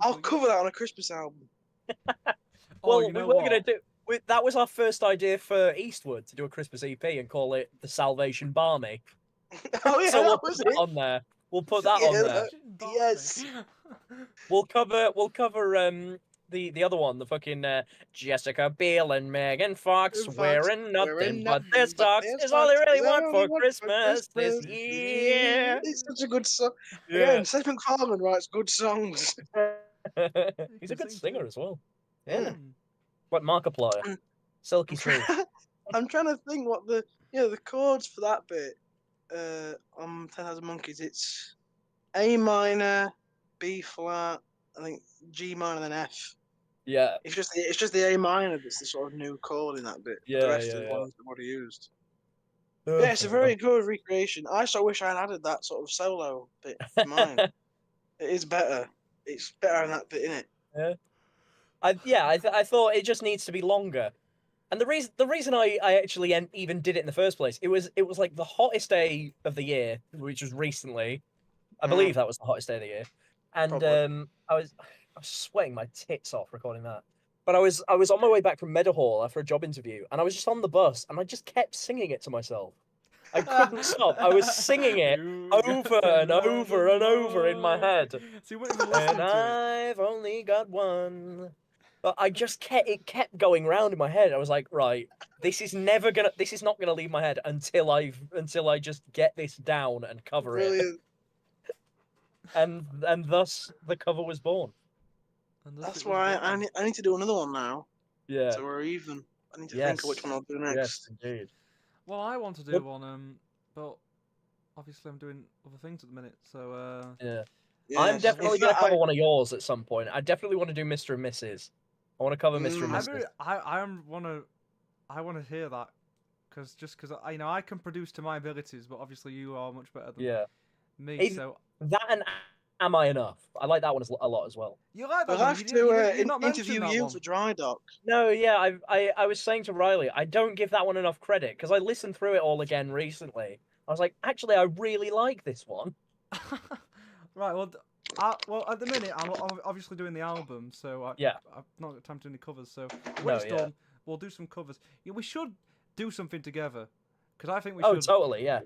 I'll cover that on a Christmas album. Well, we were going to do... That was our first idea for Eastwood, to do a Christmas EP and call it The Salvation Barmy. Oh yeah, so that was it. On there. We'll put that on there. Yes. We'll cover the other one, the fucking Jessica Biel and Megan Fox wearing nothing but their socks is all they really want for Christmas this year. It's such a good song. Yeah, and Seth MacFarlane writes good songs. He's a good singer as well. Yeah. What Markiplier? Silky Smooth. I'm trying to think what the chords for that bit on 10,000 Monkeys. It's A minor, B flat, I think G minor, then F. Yeah. It's just the A minor that's the sort of new chord in that bit. Yeah, the rest of the ones that already used. Yeah, it's a very good recreation. I so wish I had added that sort of solo bit to mine. It is better. It's better than that bit, innit? Yeah. I thought it just needs to be longer, and the reason I actually even did it in the first place, it was like the hottest day of the year, which was recently. I believe that was the hottest day of the year, and I was sweating my tits off recording that. But I was on my way back from Meadowhall after a job interview, and I was just on the bus, and I just kept singing it to myself. I couldn't stop. I was singing it over and over and over in my head. And I've only got one. But it kept going round in my head. I was like, right, this is not gonna leave my head until I just get this down and cover it. And thus the cover was born. That's why I need to do another one now. Yeah. So we're even. I need to think of which one I'll do next. Yes, indeed. Well, I want to do one, but obviously I'm doing other things at the minute. So yeah. I'm definitely gonna cover one of yours at some point. I definitely want to do Mr. and Mrs. I want to cover Mr. and Mrs. I want to hear that because I can produce to my abilities, but obviously you are much better than me. Even, so That and Am I Enough? I like that one a lot as well. You like that We'll one? have to You're not interview that you one. for Dry Dock. No, yeah, I was saying to Riley, I don't give that one enough credit because I listened through it all again recently. I was like, actually, I really like this one. Right. Well, at the minute, I'm obviously doing the album, so I've not got time to do any covers. So when it's done, we'll do some covers. Yeah, we should do something together, because I think we should. Oh, totally, yeah.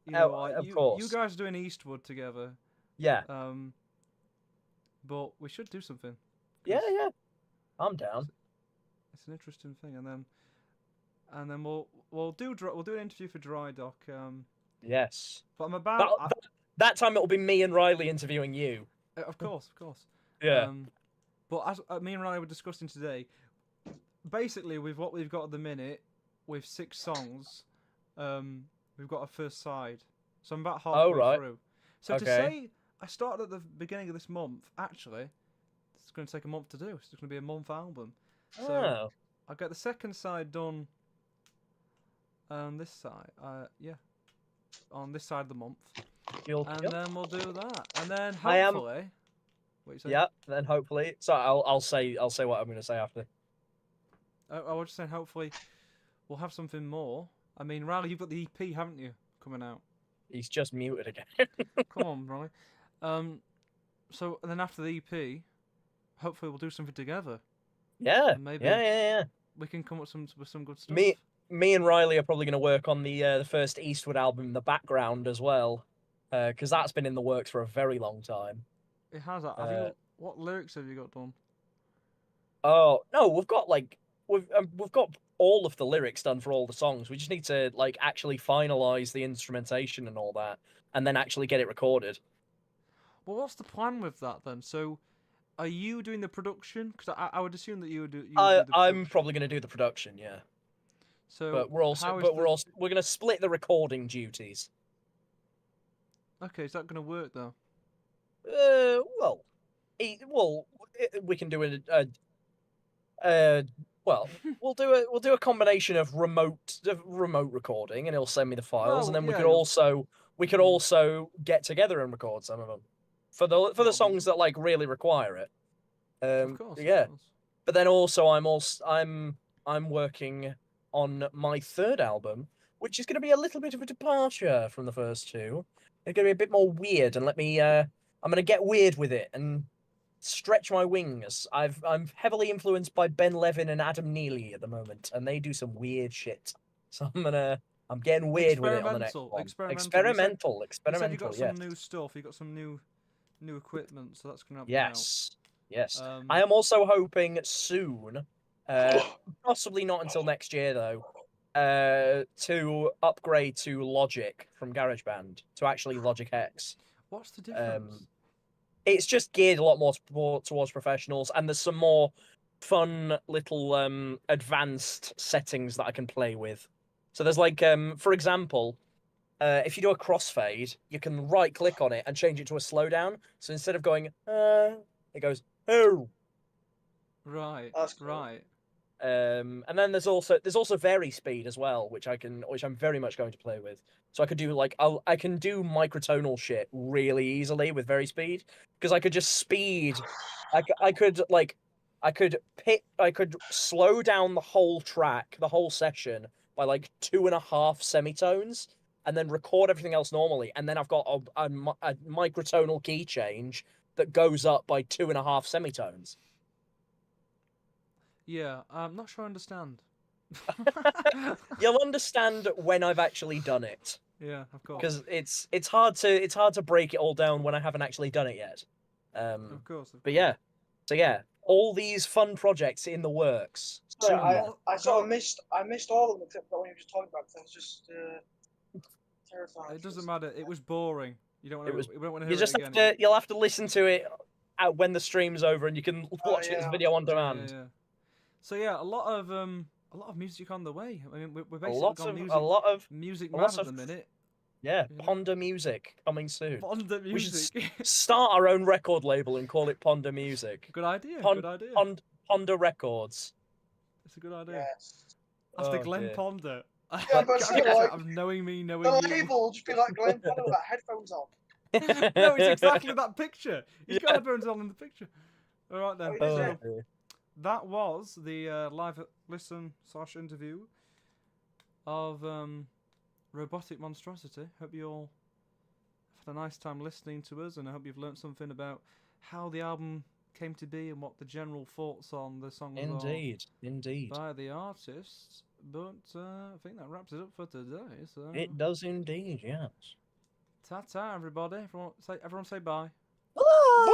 You know, of course. You guys are doing Eastwood together. Yeah. But we should do something. Yeah. I'm down. It's an interesting thing, and then we'll do an interview for Dry Dock. Yes. But I'm about that time it'll be me and Riley interviewing you. Of course. Yeah. But as me and Riley were discussing today, basically with what we've got at the minute, with 6 songs, we've got a first side. So I'm about halfway through. So to say I started at the beginning of this month, actually, it's going to take a month to do. It's going to be a month album. So I'll get the second side done on this side. On this side of the month. Then we'll do that. And then hopefully... What you saying? Yeah, then hopefully... So I'll say what I'm going to say after. I was just saying hopefully we'll have something more. I mean, Riley, you've got the EP, haven't you, coming out? He's just muted again. Come on, Riley. So and then after the EP, hopefully we'll do something together. Yeah. And maybe we can come up with some good stuff. Me and Riley are probably going to work on the first Eastwood album in the background as well, because that's been in the works for a very long time. It has. What lyrics have you got done? Oh no, we've got all of the lyrics done for all the songs. We just need to actually finalize the instrumentation and all that, and then actually get it recorded. Well, what's the plan with that then? So, are you doing the production? Because I would assume that you would do. I'm probably going to do the production, yeah. So, but we're going to split the recording duties. Okay, is that going to work though? We can do we'll do a combination of remote recording, and he'll send me the files, and then we could also get together and record some of them for the songs that really require it. Of course. But then also I'm working on my third album, which is going to be a little bit of a departure from the first two. It's going to be a bit more weird, and I'm going to get weird with it and stretch my wings. I'm heavily influenced by Ben Levin and Adam Neely at the moment, and they do some weird shit. So I'm getting weird with it on the next one. Experimental. You said you got some new stuff. You got some new equipment, so that's going to help you out. Yes. I am also hoping soon, possibly not until next year though, to upgrade to Logic from GarageBand to actually Logic X. What's the difference? It's just geared a lot more towards professionals, and there's some more fun little advanced settings that I can play with. So there's for example, if you do a crossfade, you can right click on it and change it to a slowdown. So instead of going it goes oh. Right. Right. And then there's also vary speed as well, which I'm very much going to play with. So I could do I can do microtonal shit really easily with vary speed, because I could just speed. I could slow down the whole track, the whole session by 2.5 semitones, and then record everything else normally. And then I've got a microtonal key change that goes up by 2.5 semitones. Yeah, I'm not sure I understand. You'll understand when I've actually done it. Yeah, of course. Because it's hard to break it all down when I haven't actually done it yet. Of course. But yeah, so yeah, all these fun projects in the works. Sorry, I sort of missed all of them except for what you were just talking about. Because I was just terrified. It doesn't matter. It was boring. You don't want to hear you just it again. You'll have to listen to it when the stream's over, and you can watch it as a video on demand. Yeah. So yeah, a lot of music on the way. I mean, we're basically a lot of music mad at the minute. Yeah, Ponder Music coming soon. Ponder Music. We should start our own record label and call it Ponder Music. Good idea. Ponder Records. It's a good idea. Yes. After Glenn Ponder. Yeah, but I'm knowing me, knowing the you. label will just be like Glenn Ponder with that headphones on. No, it's exactly that picture. His collarbone's all in the picture. All right then. So that was the live listen/interview of Robotic Monstrosity. Hope you all had a nice time listening to us, and I hope you've learnt something about how the album came to be and what the general thoughts on the songs Indeed. by the artists. But I think that wraps it up for today. So it does indeed, yes. Ta-ta, everybody. Everyone say bye. Bye.